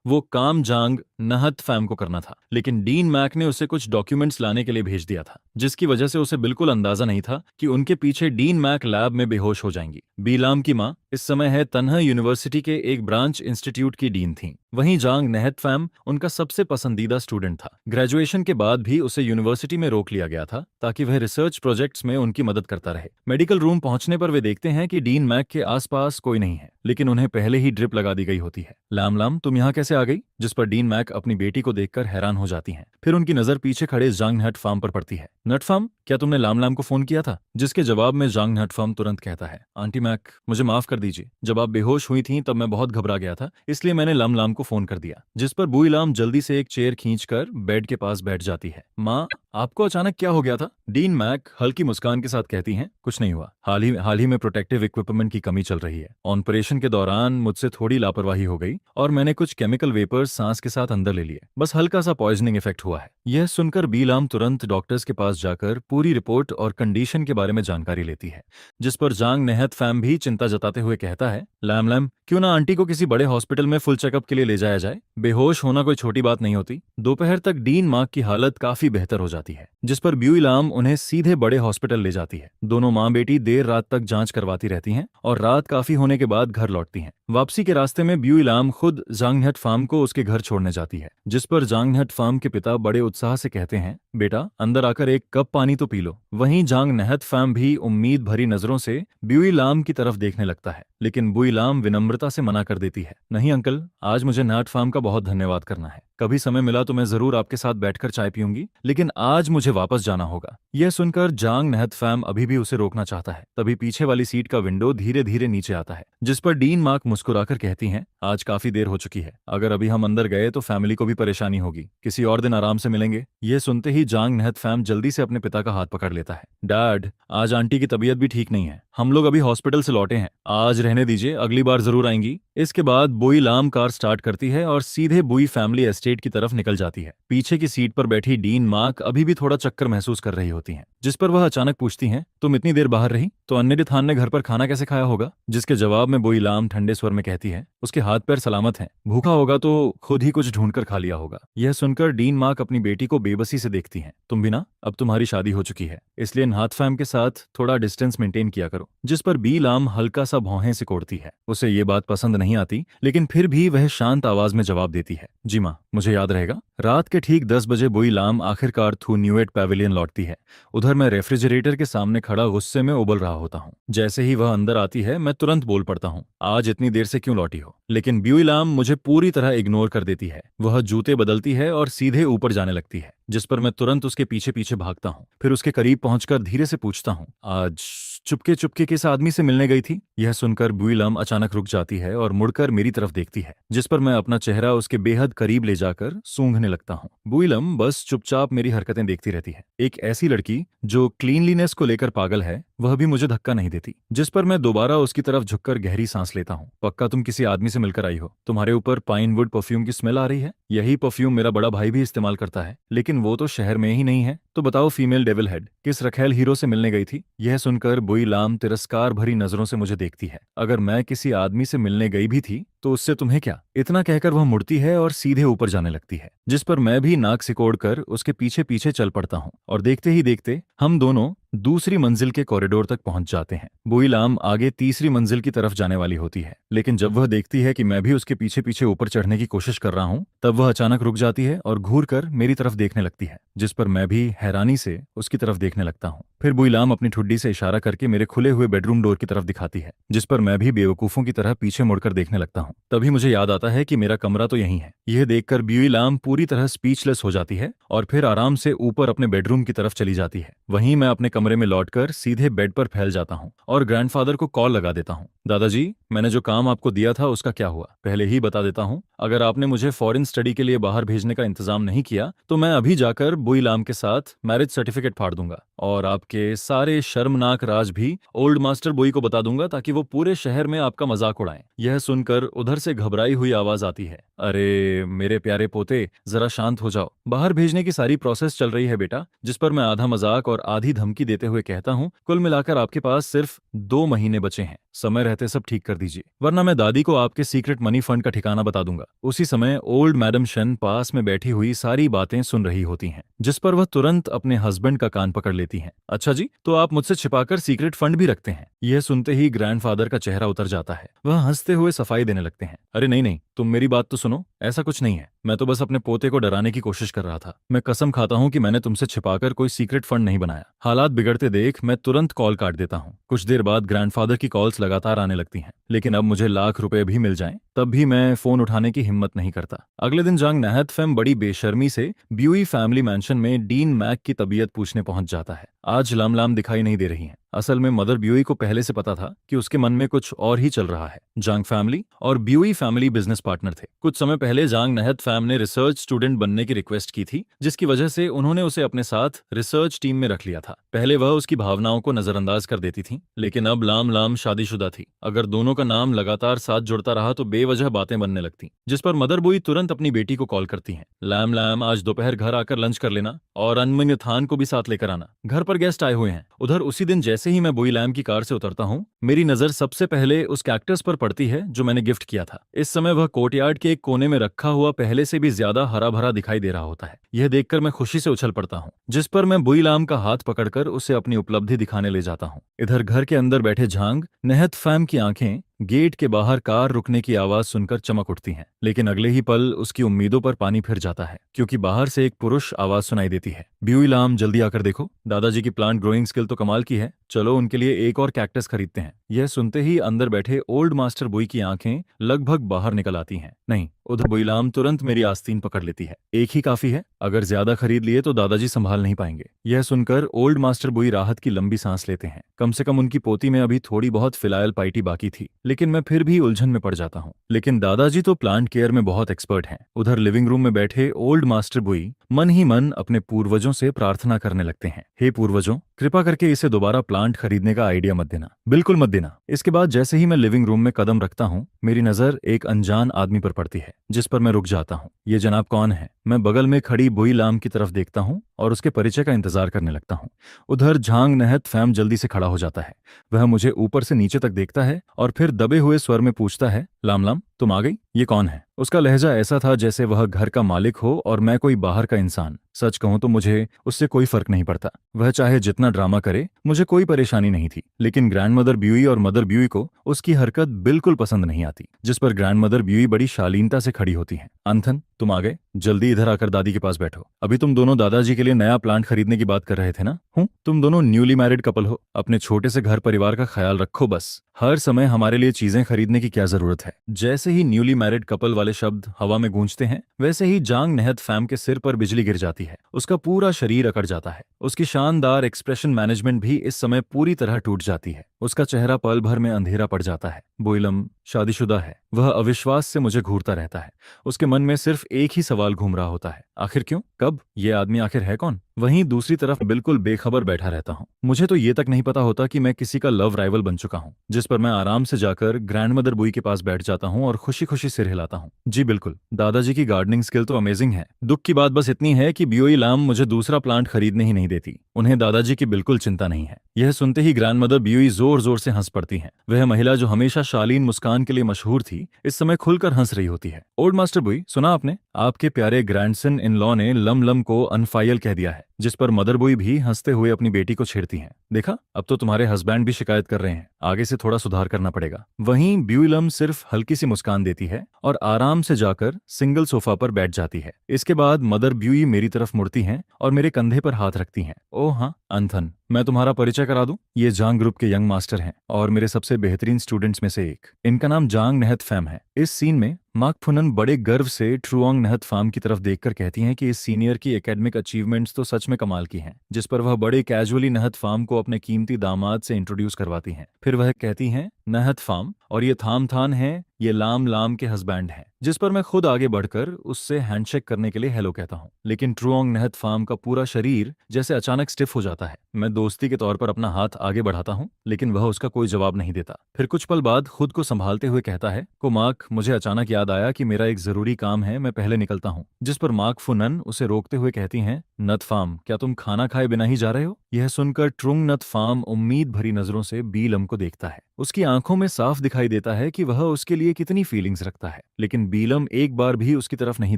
S1: वो काम झांग नहत फैम को करना था, लेकिन डीन मैक ने उसे कुछ डॉक्यूमेंट्स लाने के लिए भेज दिया था, जिसकी वजह से उसे बिल्कुल अंदाजा नहीं था कि उनके पीछे डीन मैक लैब में बेहोश हो जाएंगी। बीलाम की माँ इस समय है तन्हा यूनिवर्सिटी के एक ब्रांच इंस्टीट्यूट की डीन थी। वहीं जांग नहत फैम उनका सबसे पसंदीदा स्टूडेंट था। ग्रेजुएशन के बाद भी उसे यूनिवर्सिटी में रोक लिया गया था ताकि वह रिसर्च प्रोजेक्ट्स में उनकी मदद करता रहे। मेडिकल रूम पहुंचने पर वे देखते हैं कि डीन मैक के आसपास कोई नहीं है, लेकिन उन्हें पहले ही ड्रिप लगा दी गई होती है। लाम लाम, तुम यहाँ कैसे आ गई? जिस पर डीन मैक अपनी बेटी को देखकर हैरान हो जाती हैं। फिर उनकी नजर पीछे खड़े जांग नहट फार्म पर पड़ती है। नट फार्म, क्या तुमने लाम लाम को फोन किया था? जिसके जवाब में जांग नहट फार्म तुरंत कहता है, आंटी मैक, मुझे माफ कर दीजिए, जब आप बेहोश हुई थीं तब मैं बहुत घबरा गया था, इसलिए मैंने लाम लाम को फोन कर दिया। जिस पर बुई लाम जल्दी से एक चेयर खींचकर बेड के पास बैठ जाती है। माँ, आपको अचानक क्या हो गया था? डीन मैक हल्की मुस्कान के साथ कहती हैं, कुछ नहीं हुआ, हाल ही में प्रोटेक्टिव इक्विपमेंट की कमी चल रही है। ऑपरेशन के दौरान मुझसे थोड़ी लापरवाही हो गई और मैंने कुछ केमिकल वेपर्स सांस के साथ अंदर ले लिए, बस हल्का सा पॉइजनिंग इफेक्ट हुआ है। यह सुनकर बी लाम तुरंत डॉक्टर्स के पास जाकर पूरी रिपोर्ट और कंडीशन के बारे में जानकारी लेती है, जिस पर जांग नहत फैम भी चिंता जताते हुए कहता है, लैम लैम, क्यों ना आंटी को किसी बड़े हॉस्पिटल में फुल चेकअप के लिए ले जाया जाए? बेहोश होना कोई छोटी बात नहीं होती। दोपहर तक डीन मार्क की हालत काफी बेहतर हो जाती जाती है, जिस पर ब्यूई लाम उन्हें सीधे बड़े हॉस्पिटल ले जाती है। दोनों माँ बेटी देर रात तक जांच करवाती रहती हैं और रात काफी होने के बाद घर लौटती हैं। वापसी के रास्ते में ब्यूई लाम खुद जांगनहट फार्म को उसके घर छोड़ने जाती है, जिस पर जांगनहट फार्म के पिता बड़े उत्साह से कहते हैं, बेटा अंदर आकर एक कप पानी तो पी लो। वहीं जांगनहट फार्म भी उम्मीद भरी नजरों से ब्यूई लाम की तरफ देखने लगता है, लेकिन ब्यूई लाम विनम्रता से मना कर देती है, नहीं अंकल, आज मुझे नहट फार्म का बहुत धन्यवाद करना है। कभी समय मिला तो मैं जरूर आपके साथ बैठकर चाय पीऊंगी, लेकिन आज मुझे वापस जाना होगा। यह सुनकर जांग नहत फैम अभी भी उसे रोकना चाहता है। तभी पीछे वाली सीट का विंडो धीरे धीरे नीचे आता है, जिस पर डीन मार्क मुस्कुराकर कहती हैं, आज काफी देर हो चुकी है, अगर अभी हम अंदर गए तो फैमिली को भी परेशानी होगी, किसी और दिन आराम से मिलेंगे। यह सुनते ही जांग नहत फैम जल्दी से अपने पिता का हाथ पकड़ लेता है। डैड, आज आंटी की तबीयत भी ठीक नहीं है, हम लोग अभी हॉस्पिटल से लौटे हैं, आज रहने दीजिए, अगली बार जरूर आएंगी। इसके बाद बुई लाम कार स्टार्ट करती है और सीधे बुई फैमिली एस्टेट की तरफ निकल जाती है। पीछे की सीट पर बैठी डीन मार्क अभी भी थोड़ा चक्कर महसूस कर रही होती हैं, जिस पर वह अचानक पूछती हैं, तुम इतनी देर बाहर रही तो अन्य थान ने घर पर खाना कैसे खाया होगा? जिसके जवाब में बुई लाम ठंडे स्वर में कहती है, उसके हाथ पैर सलामत हैं, भूखा होगा तो खुद ही कुछ ढूंढकर खा लिया होगा। यह सुनकर डीन मार्क अपनी बेटी को बेबसी से देखती हैं, तुम भी ना, अब तुम्हारी शादी हो चुकी है, इसलिए नाथ फैम के साथ थोड़ा डिस्टेंस मेंटेन किया करो। जिस पर बी लाम हल्का सा भौहें सिकोड़ती है। उसे ये बात पसंद नहीं आती, लेकिन फिर भी वह शांत आवाज में जवाब देती है, जी माँ, मुझे याद रहेगा। रात के ठीक 10 बजे बुई लाम आखिरकार थू न्यूएट पैविलियन लौटती है। उधर मैं रेफ्रिजरेटर के सामने खड़ा गुस्से में उबल रहा होता हूँ। जैसे ही वह अंदर आती है मैं तुरंत बोल पड़ता हूँ, आज इतनी देर से क्यों लौटी हो? लेकिन ब्यूई लाम मुझे पूरी तरह इग्नोर कर देती है। वह जूते बदलती है और सीधे ऊपर जाने लगती है, जिस पर मैं तुरंत उसके पीछे पीछे भागता हूँ। फिर उसके करीब पहुंचकर धीरे से पूछता हूँ, आज चुपके चुपके किस आदमी से मिलने गई थी? यह सुनकर ब्यूई लाम अचानक रुक जाती है और मुड़कर मेरी तरफ देखती है, जिस पर मैं अपना चेहरा उसके बेहद करीब ले जाकर सूंघने लगता हूँ। ब्यूई लाम बस चुपचाप मेरी हरकतें देखती रहती है। एक ऐसी लड़की जो क्लीनलीनेस को लेकर पागल है, वह भी मुझे धक्का नहीं देती। जिस पर मैं दोबारा उसकी तरफ झुककर गहरी सांस लेता हूँ। पक्का तुम किसी आदमी से मिलकर आई हो, तुम्हारे ऊपर पाइनवुड परफ्यूम की स्मेल आ रही है। यही परफ्यूम मेरा बड़ा भाई भी इस्तेमाल करता है, लेकिन वो तो शहर में ही नहीं है। तो बताओ फीमेल डेविल हेड किस रखेल हीरो से मिलने गई थी? यह सुनकर बुई लाम तिरस्कार भरी नजरों से मुझे देखती है। अगर मैं किसी आदमी से मिलने गई भी थी तो उससे तुम्हें क्या? इतना कहकर वह मुड़ती है और सीधे ऊपर जाने लगती है, जिस पर मैं भी नाक सिकोड़कर उसके पीछे पीछे चल पड़ता हूँ। और देखते ही देखते हम दोनों दूसरी मंजिल के कॉरिडोर तक पहुंच जाते हैं। बुई लाम आगे तीसरी मंजिल की तरफ जाने वाली होती है, लेकिन जब वह देखती है कि मैं भी उसके पीछे पीछे ऊपर चढ़ने की कोशिश कर रहा हूं, तब वह अचानक रुक जाती है और घूरकर मेरी तरफ देखने लगती है, जिस पर मैं भी हैरानी से उसकी तरफ देखने लगता हूं। फिर बुई लाम अपनी ठुड्डी से इशारा करके मेरे खुले हुए बेडरूम डोर की तरफ दिखाती है, जिस पर मैं भी बेवकूफों की तरह पीछे मुड़कर देखने लगता हूं। तभी मुझे याद आता है कि मेरा कमरा तो यहीं है। यह देखकर ब्यूई लाम पूरी तरह स्पीचलेस हो जाती है और फिर आराम से ऊपर अपने बेडरूम की तरफ चली जाती है। वहीं मैं अपने कमरे में लौटकर सीधे बेड पर फैल जाता हूँ और ग्रैंडफादर को कॉल लगा देता हूँ। दादाजी, मैंने जो काम आपको दिया था उसका क्या हुआ? पहले ही बता देता हूँ, अगर आपने मुझे फॉरेन स्टडी के लिए बाहर भेजने का इंतजाम नहीं किया तो मैं अभी जाकर बुई लाम के साथ मैरिज सर्टिफिकेट फाड़ दूंगा और आपके सारे शर्मनाक राज भी ओल्ड मास्टर बुई को बता दूंगा, ताकि वो पूरे शहर में आपका मजाक उड़ाएं। यह सुनकर उधर से घबराई हुई आवाज आती है, अरे मेरे प्यारे पोते, जरा शांत हो जाओ, बाहर भेजने की सारी प्रोसेस चल रही है बेटा। जिस पर मैं आधा मजाक और आधी धमकी देते हुए कहता हूँ, कुल मिलाकर आपके पास सिर्फ 2 महीने बचे हैं, समय रहते सब ठीक कर दीजिए, वरना मैं दादी को आपके सीक्रेट मनी फंड का ठिकाना बता दूंगा। उसी समय ओल्ड मैडम शन पास में बैठी हुई सारी बातें सुन रही होती हैं, जिस पर वह तुरंत अपने हस्बैंड का कान पकड़ लेती हैं। अच्छा जी, तो आप मुझसे छिपाकर सीक्रेट फंड भी रखते हैं? यह सुनते ही ग्रैंडफादर का चेहरा उतर जाता है। वह हंसते हुए सफाई देने लगते हैं, अरे नहीं नहीं, तुम मेरी बात तो सुनो, ऐसा कुछ नहीं है, मैं तो बस अपने पोते को डराने की कोशिश कर रहा था। मैं कसम खाता हूँ कि मैंने तुमसे छिपाकर कोई सीक्रेट फंड नहीं बनाया। हालात बिगड़ते देख मैं तुरंत कॉल काट देता हूँ। कुछ देर बाद ग्रैंडफादर की कॉल्स लगातार आने लगती हैं, लेकिन अब मुझे लाख रुपए भी मिल जाएं तब भी मैं फोन उठाने की हिम्मत नहीं करता। अगले दिन जांग नहत फैम बड़ी बेशर्मी से ब्यूई फैमिली मैंशन में डीन मैक की तबीयत पूछने पहुंच जाता है। आज लाम दिखाई नहीं दे रही हैं। असल में मदर ब्यूई को पहले से पता था कि उसके मन में कुछ और ही चल रहा है। जांग फैमिली और ब्यूई फैमिली बिजनेस पार्टनर थे। कुछ समय पहले जांग नहत फैम ने रिसर्च स्टूडेंट बनने की रिक्वेस्ट की थी, जिसकी वजह से उन्होंने उसे अपने साथ रिसर्च टीम में रख लिया था। पहले वह उसकी भावनाओं को नजरअंदाज कर देती थी, लेकिन अब लाम शादीशुदा थी। अगर दोनों का नाम लगातार साथ जुड़ता रहा तो बेवजह बातें बनने लगती, जिस पर मदर बुई तुरंत अपनी बेटी को कॉल करती हैं। लैम लैम, आज दोपहर घर आकर लंच कर लेना और अनमन्य थान को भी साथ लेकर आना, घर पर गेस्ट आए हुए हैं। उधर उसी दिन जैसे ही मैं बुई लैम की कार से उतरता हूँ, मेरी नजर सबसे पहले उस कैक्टस पर पड़ती है जो मैंने गिफ्ट किया था। इस समय वह कोर्टयार्ड के एक कोने में रखा हुआ पहले से भी ज्यादा हरा भरा दिखाई दे रहा होता है। यह देखकर मैं खुशी से उछल पड़ता हूँ, जिस पर मैं बुई लाम का हाथ पकड़कर उसे अपनी उपलब्धि दिखाने ले जाता हूँ। इधर घर के अंदर बैठे झांग नहत फैम की आंखें गेट के बाहर कार रुकने की आवाज सुनकर चमक उठती हैं, लेकिन अगले ही पल उसकी उम्मीदों पर पानी फिर जाता है, क्योंकि बाहर से एक पुरुष आवाज सुनाई देती है। ब्यूई लाम, जल्दी आकर देखो, दादाजी की प्लांट ग्रोइंग स्किल तो कमाल की है, चलो उनके लिए एक और कैक्टस खरीदते हैं। यह सुनते ही अंदर बैठे ओल्ड मास्टर बुई की आंखें लगभग बाहर निकल आती हैं। नहीं, उधर बुईलाम तुरंत मेरी आस्तीन पकड़ लेती है। एक ही काफी है, अगर ज्यादा खरीद लिए तो दादाजी संभाल नहीं पाएंगे। यह सुनकर ओल्ड मास्टर बुई राहत की लंबी सांस लेते हैं। कम से कम उनकी पोती में अभी थोड़ी बहुत फिलायल पाइटी बाकी थी, लेकिन मैं फिर भी उलझन में पड़ जाता हूँ। लेकिन दादाजी तो प्लांट केयर में बहुत एक्सपर्ट हैं। उधर लिविंग रूम में बैठे ओल्ड मास्टर बुई मन ही मन अपने पूर्वजों से प्रार्थना करने लगते हैं। हे पूर्वजों, कृपा करके इसे दोबारा प्लांट खरीदने का आइडिया मत देना, बिल्कुल मत देना। इसके बाद जैसे ही मैं लिविंग रूम में कदम रखता हूँ, मेरी नजर एक अनजान आदमी पर पड़ती है, जिस पर मैं रुक जाता हूँ। ये जनाब कौन है? मैं बगल में खड़ी बुई लाम की तरफ देखता हूँ और उसके परिचय का इंतजार करने लगता हूँ। उधर झांग नहत फैम जल्दी से खड़ा हो जाता है। वह मुझे ऊपर से नीचे तक देखता है और फिर दबे हुए स्वर में पूछता है, लाम लाम, तुम आ गई? ये कौन है? उसका लहजा ऐसा था जैसे वह घर का मालिक हो और मैं कोई बाहर का इंसान। सच कहूं तो मुझे उससे कोई फर्क नहीं पड़ता। वह चाहे जितना ड्रामा करे, मुझे कोई परेशानी नहीं थी। लेकिन ग्रैंडमदर ब्यूई और मदर ब्यूई को उसकी हरकत बिल्कुल पसंद नहीं आती, जिस पर ग्रैंडमदर ब्यूई बड़ी शालीनता से खड़ी होती हैं। अंथन, तुम आ गए? जल्दी इधर आकर दादी के पास बैठो। अभी तुम दोनों दादाजी के लिए नया प्लांट खरीदने की बात कर रहे थे ना? तुम दोनों न्यूली मैरिड कपल हो, अपने छोटे से घर परिवार का ख्याल रखो बस। हर समय हमारे लिए चीजें खरीदने की क्या जरूरत है? जैसे ही न्यूली मैरिड कपल वाले शब्द हवा में गूंजते हैं, वैसे ही जांग नहत फैम के सिर पर बिजली गिर जाती है। उसका पूरा शरीर अकड़ जाता है। उसकी शानदार एक्सप्रेशन मैनेजमेंट भी इस समय पूरी तरह टूट जाती है। उसका चेहरा पल भर में अंधेरा पड़ जाता है। बुईलम शादीशुदा है। वह अविश्वास से मुझे घूरता रहता है। उसके मन में सिर्फ एक ही सवाल घूम रहा होता है, आखिर क्यों? कब? ये आदमी आखिर है कौन? वहीं दूसरी तरफ बिल्कुल बेखबर बैठा रहता हूँ। मुझे तो ये तक नहीं पता होता कि मैं किसी का लव राइवल बन चुका हूँ, जिस पर मैं आराम से जाकर ग्रैंडमदर बुई के पास बैठ जाता हूँ और खुशी खुशी सिर हिलाता हूँ। जी बिल्कुल, दादाजी की गार्डनिंग स्किल तो अमेजिंग है। दुख की बात बस इतनी है कि ब्यूई लाम मुझे दूसरा प्लांट खरीदने ही नहीं देती। उन्हें दादाजी की बिल्कुल चिंता नहीं है। यह सुनते ही ग्रैंडमदर ब्यूई जोर जोर से हंस पड़ती हैं। वह महिला जो हमेशा शालीन मुस्कान के लिए मशहूर थी, इस समय खुलकर हंस रही होती है। ओल्ड मास्टर बुई, सुना आपने? आपके प्यारे ग्रैंडसन इन लॉ ने लम लम को अनफाइल कह दिया है, जिस पर मदर बुई भी हंसते हुए अपनी बेटी को छेड़ती हैं। देखा, अब तो तुम्हारे हस्बैंड भी शिकायत कर रहे हैं। आगे से थोड़ा सुधार करना पड़ेगा। वहीं ब्यूलम सिर्फ हल्की सी मुस्कान देती है और आराम से जाकर सिंगल सोफा पर बैठ जाती है। इसके बाद मदर ब्यूई मेरी तरफ मुड़ती हैं और मेरे कंधे पर हाथ रखती हैं। ओह हाँ अंथन, मैं तुम्हारा परिचय करा दूं? ये जांग ग्रुप के यंग मास्टर हैं और मेरे सबसे बेहतरीन स्टूडेंट्स में से एक। इनका नाम जांग नहत फैम है। इस सीन में मार्क फुनन बड़े गर्व से ट्रुओंग नहत फार्म की तरफ देखकर कहती हैं कि इस सीनियर की एकेडमिक अचीवमेंट्स तो सच में कमाल की हैं, जिस पर वह बड़े कैजुअली नहत फार्म को अपने कीमती दामाद से इंट्रोड्यूस करवाती हैं। फिर वह कहती हैं, नहत फार्म और ये थाम थान है, ये लाम लाम के हस्बैंड हैं, जिस पर मैं खुद आगे बढ़कर उससे हैंडशेक करने के लिए हेलो कहता हूँ। लेकिन ट्रुओंग नहत फार्म का पूरा शरीर जैसे अचानक स्टिफ हो जाता है। मैं दोस्ती के तौर पर अपना हाथ आगे बढ़ाता हूँ, लेकिन वह उसका कोई जवाब नहीं देता। फिर कुछ पल बाद खुद को संभालते हुए कहता है, को मार्क, मुझे अचानक याद आया कि मेरा एक जरूरी काम है, मैं पहले निकलता हूँ। जिस पर मार्क फुनन उसे रोकते हुए कहती हैं, नत फार्म, क्या तुम खाना खाए बिना ही जा रहे हो? यह सुनकर ट्रुंग नत फार्म उम्मीद भरी नजरों से बीलम को देखता है। उसकी आंखों में साफ दिखाई देता है कि वह उसके लिए कितनी फीलिंग्स रखता है, लेकिन बीलम एक बार भी उसकी तरफ नहीं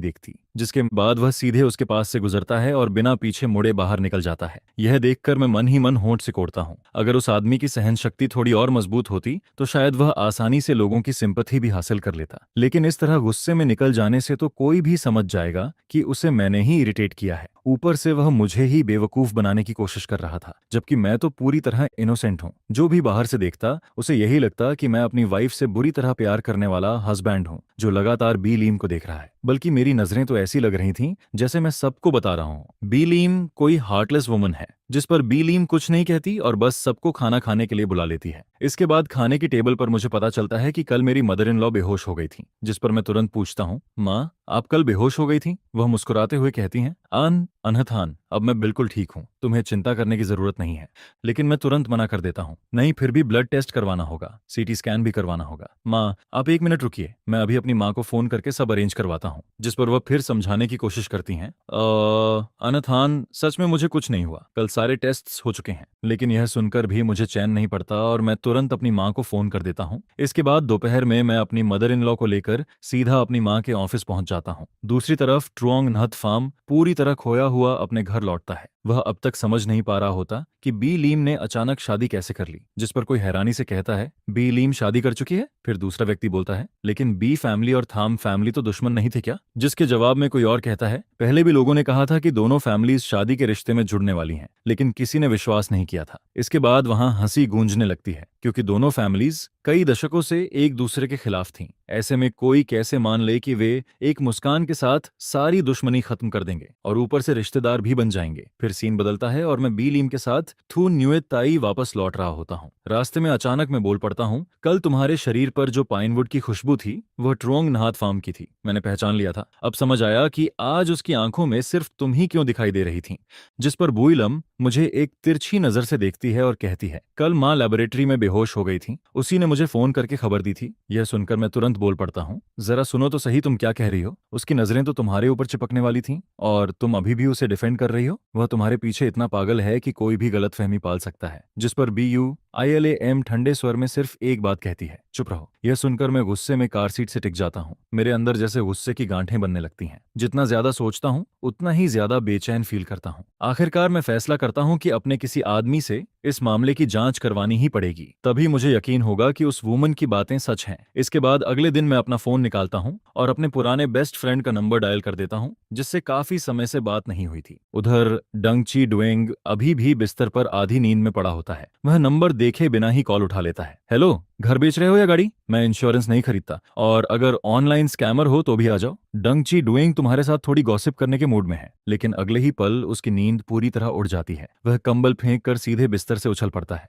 S1: देखती। जिसके बाद वह सीधे उसके पास से गुजरता है और बिना पीछे मुड़े बाहर निकल जाता है। यह देखकर मैं मन ही मन होंठ सिकोड़ता हूँ। अगर उस आदमी की सहन शक्ति थोड़ी और मजबूत होती तो शायद वह आसानी से लोगों की सिंपैथी भी हासिल कर लेता, लेकिन इस तरह गुस्से में निकल जाने से तो कोई भी समझ जाएगा कि उसे मैंने ही इरिटेट किया है। ऊपर से वह मुझे ही बेवकूफ बनाने की कोशिश कर रहा था, जबकि मैं तो पूरी तरह इनोसेंट हूँ। जो भी बाहर से देखता उसे यही लगता कि मैं अपनी वाइफ से बुरी तरह प्यार करने वाला हस्बैंड हूँ, जो लगातार बी लीम को देख रहा है। बल्कि मेरी नजरें तो ऐसी लग रही थीं जैसे मैं सबको बता रहा हूँ, बी लीम कोई हार्टलेस वुमन है जिस पर बी लीम कुछ नहीं कहती और बस सबको खाना खाने के लिए बुला लेती है। इसके बाद खाने की टेबल पर मुझे पता चलता है कि कल मेरी मदर इन लॉ बेहोश हो गई थी, जिस पर मैं तुरंत पूछता हूँ, माँ आप कल बेहोश हो गई थी? वह मुस्कुराते हुए कहती हैं, अनहथान, अब मैं बिल्कुल ठीक हूँ, तुम्हें चिंता करने की जरूरत नहीं है। लेकिन मैं तुरंत मना कर देता हूँ, नहीं फिर भी ब्लड टेस्ट करवाना होगा, सीटी स्कैन भी करवाना होगा। माँ आप 1 मिनट रुकिए, मैं अभी अपनी माँ को फोन करके सब अरेंज करवाता हूँ। जिस पर वह फिर समझाने की कोशिश करती हैं, अनथान सच में मुझे कुछ नहीं हुआ, कल सारे टेस्ट्स हो चुके हैं। लेकिन यह सुनकर भी मुझे चैन नहीं पड़ता और मैं तुरंत अपनी माँ को फोन कर देता हूँ। इसके बाद दोपहर में मैं अपनी मदर इन लॉ को लेकर सीधा अपनी माँ के ऑफिस पहुंच जाता हूँ। दूसरी तरफ ट्रुओंग नहत फार्म पूरी तरह खोया हुआ अपने घर लौटता है। वह अब तक समझ नहीं पा रहा होता कि बी लीम ने अचानक शादी कैसे कर ली। जिस पर कोई हैरानी से कहता है, बी लीम शादी कर चुकी है? फिर दूसरा व्यक्ति बोलता है, लेकिन बी फैमिली और थाम फैमिली तो दुश्मन नहीं थे क्या? जिसके जवाब में कोई और कहता है, पहले भी लोगों ने कहा था कि दोनों फैमिलीज शादी के रिश्ते में जुड़ने वाली हैं, लेकिन किसी ने विश्वास नहीं किया था। इसके बाद वहां हंसी गूंजने लगती है, क्योंकि दोनों फैमिलीज कई दशकों से एक दूसरे के खिलाफ थीं। ऐसे में कोई कैसे मान ले कि वे एक मुस्कान के साथ सारी दुश्मनी खत्म कर देंगे और ऊपर से रिश्तेदार भी बन जाएंगे। फिर सीन बदलता है और मैं बी लीम के साथ थू न्यूएत ताई वापस लौट रहा होता हूँ। रास्ते में अचानक मैं बोल पड़ता हूँ, कल तुम्हारे शरीर पर जो पाइनवुड की खुशबू थी वह ट्रुओंग नहात फार्म की थी। मैंने पहचान लिया था। अब समझ आया कि आज उसकी आंखों में सिर्फ तुम ही क्यों दिखाई दे रही थी। जिस पर बुइलम मुझे एक तिरछी नजर से देखती है और कहती है, कल माँ लेबोरेटरी में बेहोश हो गई थी, उसी ने मुझे फोन करके खबर दी थी। यह सुनकर मैं तुरंत बोल पड़ता हूँ, जरा सुनो तो सही तुम क्या कह रही हो। उसकी नजरें तो तुम्हारे ऊपर चिपकने वाली थीं और तुम अभी भी उसे डिफेंड कर रही हो। वह तुम्हारे पीछे इतना पागल है कि कोई भी गलतफहमी पाल सकता है। जिस पर BUILAM ठंडे स्वर में सिर्फ एक बात कहती है, चुप रहो। यह सुनकर मैं गुस्से में कार सीट से टिक जाता हूँ। मेरे अंदर जैसे गुस्से की गांठें बनने लगती हैं। जितना ज्यादा सोचता हूँ उतना ही ज्यादा बेचैन फील करता हूँ। आखिरकार मैं फैसला करता हूँ कि अपने किसी आदमी से इस मामले की जांच करवानी ही पड़ेगी, तभी मुझे यकीन होगा कि उस वुमन की बातें सच हैं। इसके बाद अगले दिन मैं अपना फोन निकालता हूँ और अपने पुराने बेस्ट फ्रेंड का नंबर डायल कर देता हूँ, जिससे काफी समय से बात नहीं हुई थी। उधर डंग ची डुएंग अभी भी बिस्तर पर आधी नींद में पड़ा होता है। वह नंबर देखे बिना ही कॉल उठा लेता है। हेलो, घर बेच रहे हो या गाड़ी? मैं इंश्योरेंस नहीं खरीदता और अगर ऑनलाइन स्कैमर हो तो भी आ जाओ। डंग ची डुएंग तुम्हारे साथ थोड़ी गॉसिप करने के मूड में है। लेकिन अगले ही पल उसकी नींद पूरी तरह उड़ जाती है। वह कंबल फेंक कर सीधे बिस्तर से उछल पड़ता है।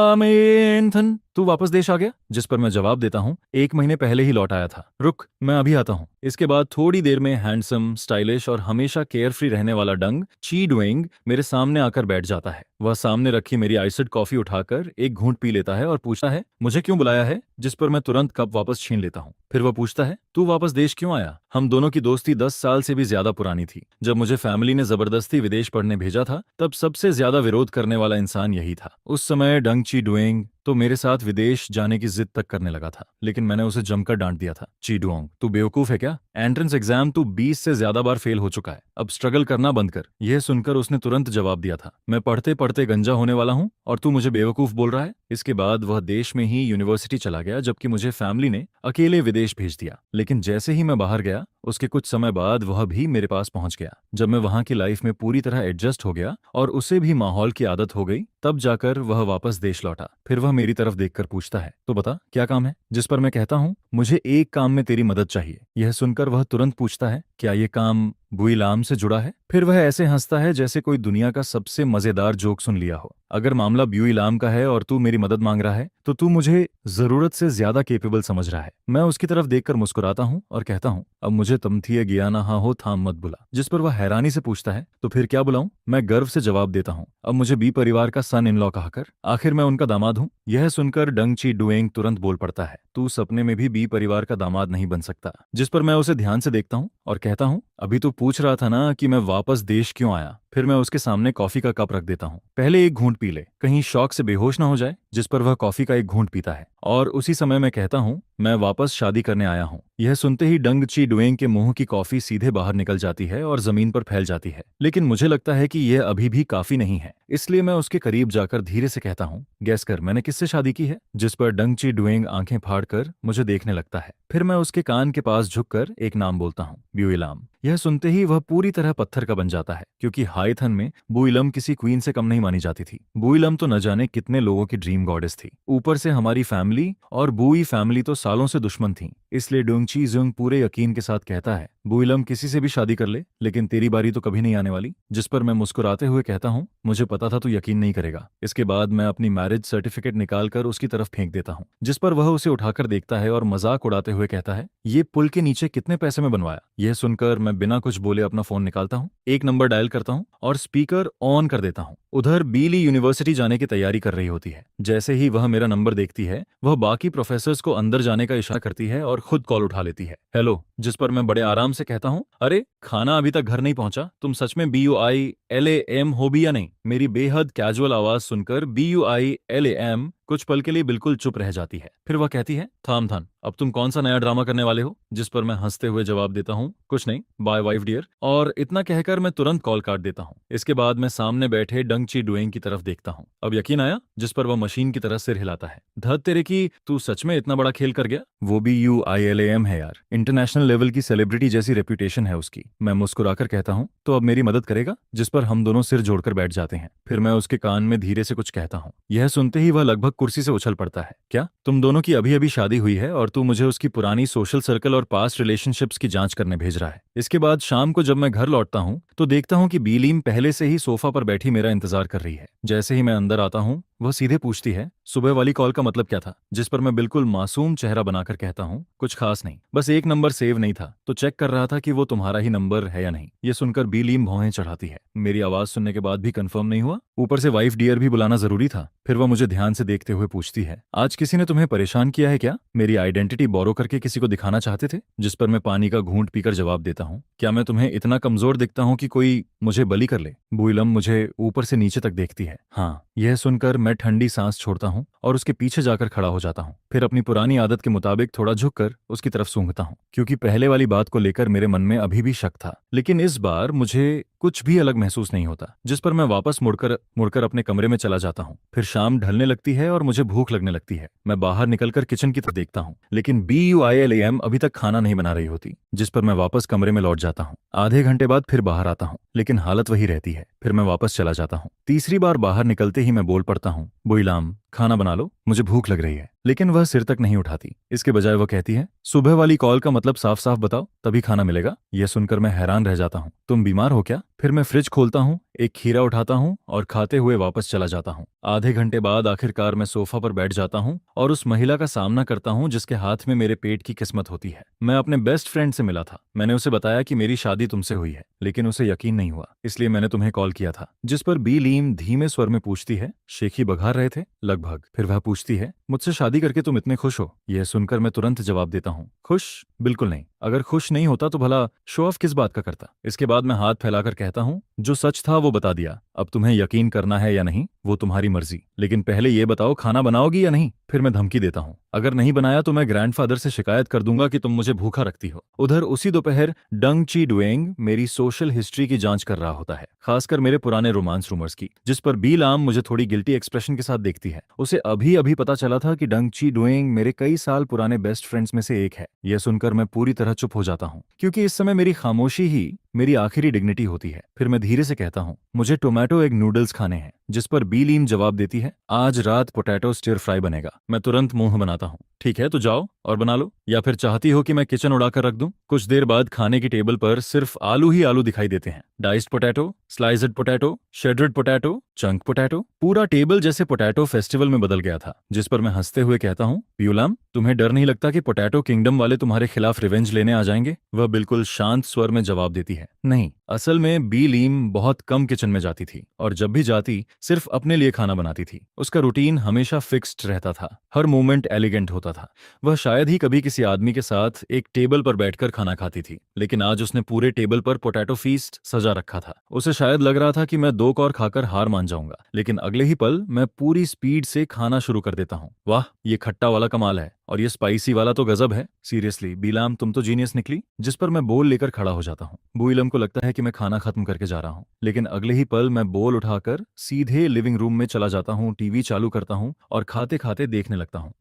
S1: आमेंथन, तू वापस देश आ गया? जिस पर मैं जवाब देता हूँ, 1 महीने पहले ही लौट आया था, रुक मैं अभी आता हूँ। इसके बाद थोड़ी देर में हैंडसम, स्टाइलिश और हमेशा केयर फ्री रहने वाला डंग ची डुएंग मेरे सामने आकर बैठ जाता है। वह सामने रखी मेरी आइस्ड कॉफी उठाकर एक घूंट पी लेता है और पूछता है, मुझे क्यों बुलाया है? जिस पर मैं तुरंत कप वापस छीन लेता हूँ। फिर वह पूछता है, तू वापस देश क्यों आया? हम दोनों की दोस्ती 10 साल से भी ज्यादा पुरानी थी। जब मुझे फैमिली ने जबरदस्ती विदेश पढ़ने भेजा था तब सबसे ज्यादा विरोध करने वाला इंसान यही था। उस समय डंग ची डुएंग तो मेरे साथ विदेश जाने की जिद तक करने लगा था, लेकिन मैंने उसे जमकर डांट दिया था। ची डुओंग, तू बेवकूफ है क्या? एंट्रेंस एग्जाम तू 20 से ज्यादा बार फेल हो चुका है, अब स्ट्रगल करना बंद कर। यह सुनकर उसने तुरंत जवाब दिया था, मैं पढ़ते पढ़ते गंजा होने वाला हूँ और तू मुझे बेवकूफ बोल रहा है। इसके बाद वह देश में ही यूनिवर्सिटी चला गया, जबकि मुझे फैमिली ने अकेले विदेश भेज दिया। लेकिन जैसे ही मैं बाहर गया उसके कुछ समय बाद वह भी मेरे पास पहुंच गया। जब मैं वहां की लाइफ में पूरी तरह एडजस्ट हो गया और उसे भी माहौल की आदत हो गई, तब जाकर वह वापस देश लौटा। फिर वह मेरी तरफ देखकर पूछता है, तो बता क्या काम है? जिस पर मैं कहता हूँ, मुझे एक काम में तेरी मदद चाहिए। यह सुनकर वह तुरंत पूछता है, क्या ये काम बुइलाम से जुड़ा है? फिर वह ऐसे हंसता है जैसे कोई दुनिया का सबसे मजेदार जोक सुन लिया हो। अगर मामला बुइलाम का है और तू मेरी मदद मांग रहा है तो तू मुझे जरूरत से ज्यादा केपेबल समझ रहा है। मैं उसकी तरफ देखकर मुस्कुराता हूँ और कहता हूँ, अब मुझे तमथिए गिया ना हो थाम मत बुला। जिस पर वह हैरानी से पूछता है, तो फिर क्या बुलाऊं? मैं गर्व से जवाब देता हूँ, अब मुझे बी परिवार का सन इन लॉ कहकर। आखिर मैं उनका दामाद हूँ। यह सुनकर डंग ची डुएंग तुरंत बोल पड़ता है, तू सपने में भी बी परिवार का दामाद नहीं बन सकता। जिस पर मैं उसे ध्यान से देखता हूँ और कहता हूँ, अभी तो पूछ रहा था ना कि मैं वापस देश क्यों आया। फिर मैं उसके सामने कॉफी का कप रख देता हूँ, पहले एक घूंट पी ले, कहीं शौक से बेहोश ना हो जाए। जिस पर वह कॉफी का एक घूंट पीता है और उसी समय मैं कहता हूँ, मैं वापस शादी करने आया हूँ। यह सुनते ही डंग ची डुएंग के मुंह की कॉफी सीधे बाहर निकल जाती है और जमीन पर फैल जाती है। लेकिन मुझे लगता है कि यह अभी भी काफी नहीं है, इसलिए मैं उसके करीब जाकर धीरे से कहता हूँ, गैस कर मैंने किससे शादी की है? जिस पर डंग ची डुएंग आंखें फाड़कर मुझे देखने लगता है। फिर मैं उसके कान के पास झुककर एक नाम बोलता हूँ, बुइलाम। यह सुनते ही वह पूरी तरह पत्थर का बन जाता है, क्योंकि हाइथन में बुइलम किसी क्वीन से कम नहीं मानी जाती थी। बुइलम तो न जाने कितने लोगों की ड्रीम गॉडेस थी। ऊपर से हमारी फैमिली और बुई फैमिली तो सालों से दुश्मन थी। इसलिए डोंगची जुंग पूरे यकीन के साथ कहता है, बुइलम किसी से भी शादी कर ले, लेकिन तेरी बारी तो कभी नहीं आने वाली। जिस पर मैं मुस्कुराते हुए कहता हूँ, मुझे पता था तू यकीन नहीं करेगा। इसके बाद मैं अपनी मैरिज सर्टिफिकेट निकालकर उसकी तरफ फेंक देता हूँ, जिस पर वह उसे उठाकर देखता है और मजाक उड़ाते हुए कहता है, ये पुल के नीचे कितने पैसे में बनवाया। यह सुनकर मैं बिना कुछ बोले अपना फोन निकालता हूँ, एक नंबर डायल करता हूँ और स्पीकर ऑन कर देता हूँ। उधर बीली यूनिवर्सिटी जाने की तैयारी कर रही होती है। जैसे ही वह मेरा नंबर देखती है, वह बाकी प्रोफेसर्स को अंदर जाने का इशारा करती है और खुद कॉल उठा लेती है। हेलो। जिस पर मैं बड़े आराम से कहता हूँ, अरे खाना अभी तक घर नहीं पहुंचा, तुम सच में BUILAM हो भी या नहीं। मेरी बेहद कैजुअल आवाज सुनकर BUILAM कुछ पल के लिए बिल्कुल चुप रह जाती है। फिर वह कहती है, थाम थाम, अब तुम कौन सा नया ड्रामा करने वाले हो। जिस पर मैं हंसते हुए जवाब देता हूँ, कुछ नहीं, बाय वाइफ डियर। और इतना कहकर मैं तुरंत कॉल काट देता हूँ। इसके बाद मैं सामने बैठे डंग ची डुएंग की तरफ देखता हूँ। अब यकीन आया। जिस पर वह मशीन की तरह सिर हिलाता है। धत तेरे की, तू सच में इतना बड़ा खेल कर गया। वो भी UILAM है यार, इंटरनेशनल लेवल की सेलिब्रिटी जैसी रेपुटेशन है उसकी। मैं मुस्कुराकर कहता हूँ, तो अब मेरी मदद करेगा। जिस पर हम दोनों सिर जोड़कर बैठ जाते हैं। फिर मैं उसके कान में धीरे से कुछ कहता हूँ। यह सुनते ही वह लगभग कुर्सी से उछल पड़ता है। क्या तुम दोनों की अभी अभी शादी हुई है और तू मुझे उसकी पुरानी सोशल सर्कल और पास्ट रिलेशनशिप्स की जांच करने भेज रहा है। इसके बाद शाम को जब मैं घर लौटता हूँ तो देखता हूँ कि बीलीम पहले से ही सोफा पर बैठी मेरा इंतजार कर रही है। जैसे ही मैं अंदर आता हूँ, वह सीधे पूछती है, सुबह वाली कॉल का मतलब क्या था। जिस पर मैं बिल्कुल मासूम चेहरा बनाकर कहता हूँ, कुछ खास नहीं, बस एक नंबर सेव नहीं था तो चेक कर रहा था कि वो तुम्हारा ही नंबर है या नहीं। ये सुनकर बीलीम भौहें चढ़ाती है। मेरी आवाज सुनने के बाद भी कंफर्म नहीं हुआ, ऊपर से वाइफ डियर भी बुलाना जरूरी था। फिर वह मुझे ध्यान से देखते हुए पूछती है, आज किसी ने तुम्हें परेशान किया है क्या। मेरी आइडेंटिटी बोरो करके किसी को दिखाना चाहते थे। जिस पर मैं पानी का घूंट पीकर जवाब देता हूँ, क्या मैं तुम्हें इतना कमजोर दिखता हूँ कि कोई मुझे बली कर ले। बुइलम मुझे ऊपर से नीचे तक देखती है। हाँ। यह सुनकर मैं ठंडी सांस छोड़ता हूँ और उसके पीछे जाकर खड़ा हो जाता हूँ। फिर अपनी पुरानी आदत के मुताबिक थोड़ा झुककर उसकी तरफ सूंघता हूँ, क्योंकि पहले वाली बात को लेकर मेरे मन में अभी भी शक था, लेकिन इस बार मुझे कुछ भी अलग महसूस नहीं होता। जिस पर मैं वापस मुड़कर अपने कमरे में चला जाता हूँ। फिर शाम ढलने लगती है और मुझे भूख लगने लगती है। मैं बाहर निकलकर किचन की तरफ देखता हूँ, लेकिन BUILAM अभी तक खाना नहीं बना रही होती। जिस पर मैं वापस कमरे में लौट जाता हूँ। आधे घंटे बाद फिर बाहर आता हूँ, लेकिन हालत वही रहती है। फिर मैं वापस चला जाता हूँ। तीसरी बार बाहर निकलते ही मैं बोल पड़ता हूँ, बुइलाम खाना बना लो, मुझे भूख लग रही है। लेकिन वह सिर तक नहीं उठाती। इसके बजाय वह कहती है, सुबह वाली कॉल का मतलब साफ साफ बताओ, तभी खाना मिलेगा। यह सुनकर मैं हैरान रह जाता हूँ। तुम बीमार हो क्या। फिर मैं फ्रिज खोलता हूँ, एक खीरा उठाता हूँ और खाते हुए वापस चला जाता हूँ। आधे घंटे बाद आखिरकार मैं सोफा पर बैठ जाता हूँ और उस महिला का सामना करता हूँ जिसके हाथ में मेरे पेट की किस्मत होती है। मैं अपने बेस्ट फ्रेंड से मिला था। मैंने उसे बताया कि मेरी शादी तुमसे हुई है, लेकिन उसे यकीन नहीं हुआ, इसलिए मैंने तुम्हें कॉल किया था। जिस पर बीलीम धीमे स्वर में पूछती है, शेखी बघार रहे थे लगभग। फिर वह पूछती है, मुझसे शादी करके तुम इतने खुश हो। यह सुनकर मैं तुरंत जवाब देता हूँ, खुश बिल्कुल नहीं। अगर खुश नहीं होता तो भला शो ऑफ किस बात का करता। इसके बाद मैं हाथ फैलाकर कहता हूँ, जो सच था वो बता दिया, अब तुम्हें यकीन करना है या नहीं वो तुम्हारी मर्जी, लेकिन पहले ये बताओ खाना बनाओगी या नहीं। फिर मैं धमकी देता हूँ, अगर नहीं बनाया तो मैं ग्रैंडफादर से शिकायत कर दूंगा कि तुम मुझे भूखा रखती हो। उधर उसी दोपहर डंग ची डुएंग मेरी सोशल हिस्ट्री की जांच कर रहा होता है, खासकर मेरे पुराने रोमांस रूमर्स की। जिस पर बीलाम मुझे थोड़ी गिल्टी एक्सप्रेशन के साथ देखती है। उसे अभी अभी पता चला था कि डंग ची डुएंग मेरे कई साल पुराने बेस्ट फ्रेंड्स में से एक है। यह सुनकर मैं पूरी तरह चुप हो जाता हूँ, क्योंकि इस समय मेरी खामोशी ही मेरी आखिरी डिग्निटी होती है। फिर मैं धीरे से कहता हूँ, मुझे टोमेटो एग नूडल्स खाने हैं। जिस पर बीलीम जवाब देती है, आज रात पोटैटो स्टिर फ्राई बनेगा। मैं तुरंत मुंह बनाता हूँ, ठीक है तो जाओ और बना लो, या फिर चाहती हो कि मैं किचन उड़ाकर रख दूं। कुछ देर बाद खाने की टेबल पर सिर्फ आलू ही आलू दिखाई देते हैं। Diced potato, sliced potato, shredded potato, chunk potato. पूरा टेबल जैसे पोटैटो फेस्टिवल में बदल गया था। जिस पर मैं हंसते हुए कहता हूँ, ब्यूलाम तुम्हें डर नहीं लगता कि पोटैटो किंगडम वाले तुम्हारे खिलाफ रिवेंज लेने आ जाएंगे। वह बिल्कुल शांत स्वर में जवाब देती है, नहीं। असल में बीलीम बहुत कम किचन में जाती थी और जब भी जाती सिर्फ अपने लिए खाना बनाती थी। उसका रूटीन हमेशा फिक्स्ड रहता था, हर मूवमेंट एलिगेंट होता था। वह शायद ही कभी किसी आदमी के साथ एक टेबल पर बैठकर खाना खाती थी, लेकिन आज उसने पूरे टेबल पर पोटैटो फीस्ट सजा रखा था। उसे शायद लग रहा था कि मैं 2 कौर खाकर हार मान जाऊंगा, लेकिन अगले ही पल मैं पूरी स्पीड से खाना शुरू कर देता हूँ। वाह, ये खट्टा वाला कमाल है और ये स्पाइसी वाला तो गजब है। सीरियसली बीलाम तुम तो जीनियस निकली। जिस पर मैं बोल लेकर खड़ा हो जाता हूँ। बुइलम को लगता है कि मैं खाना खत्म करके जा रहा हूँ, लेकिन अगले ही पल मैं बोल उठाकर सीधे लिविंग रूम में चला जाता हूँ, टीवी चालू करता हूँ और खाते खाते देखने लगता हूँ।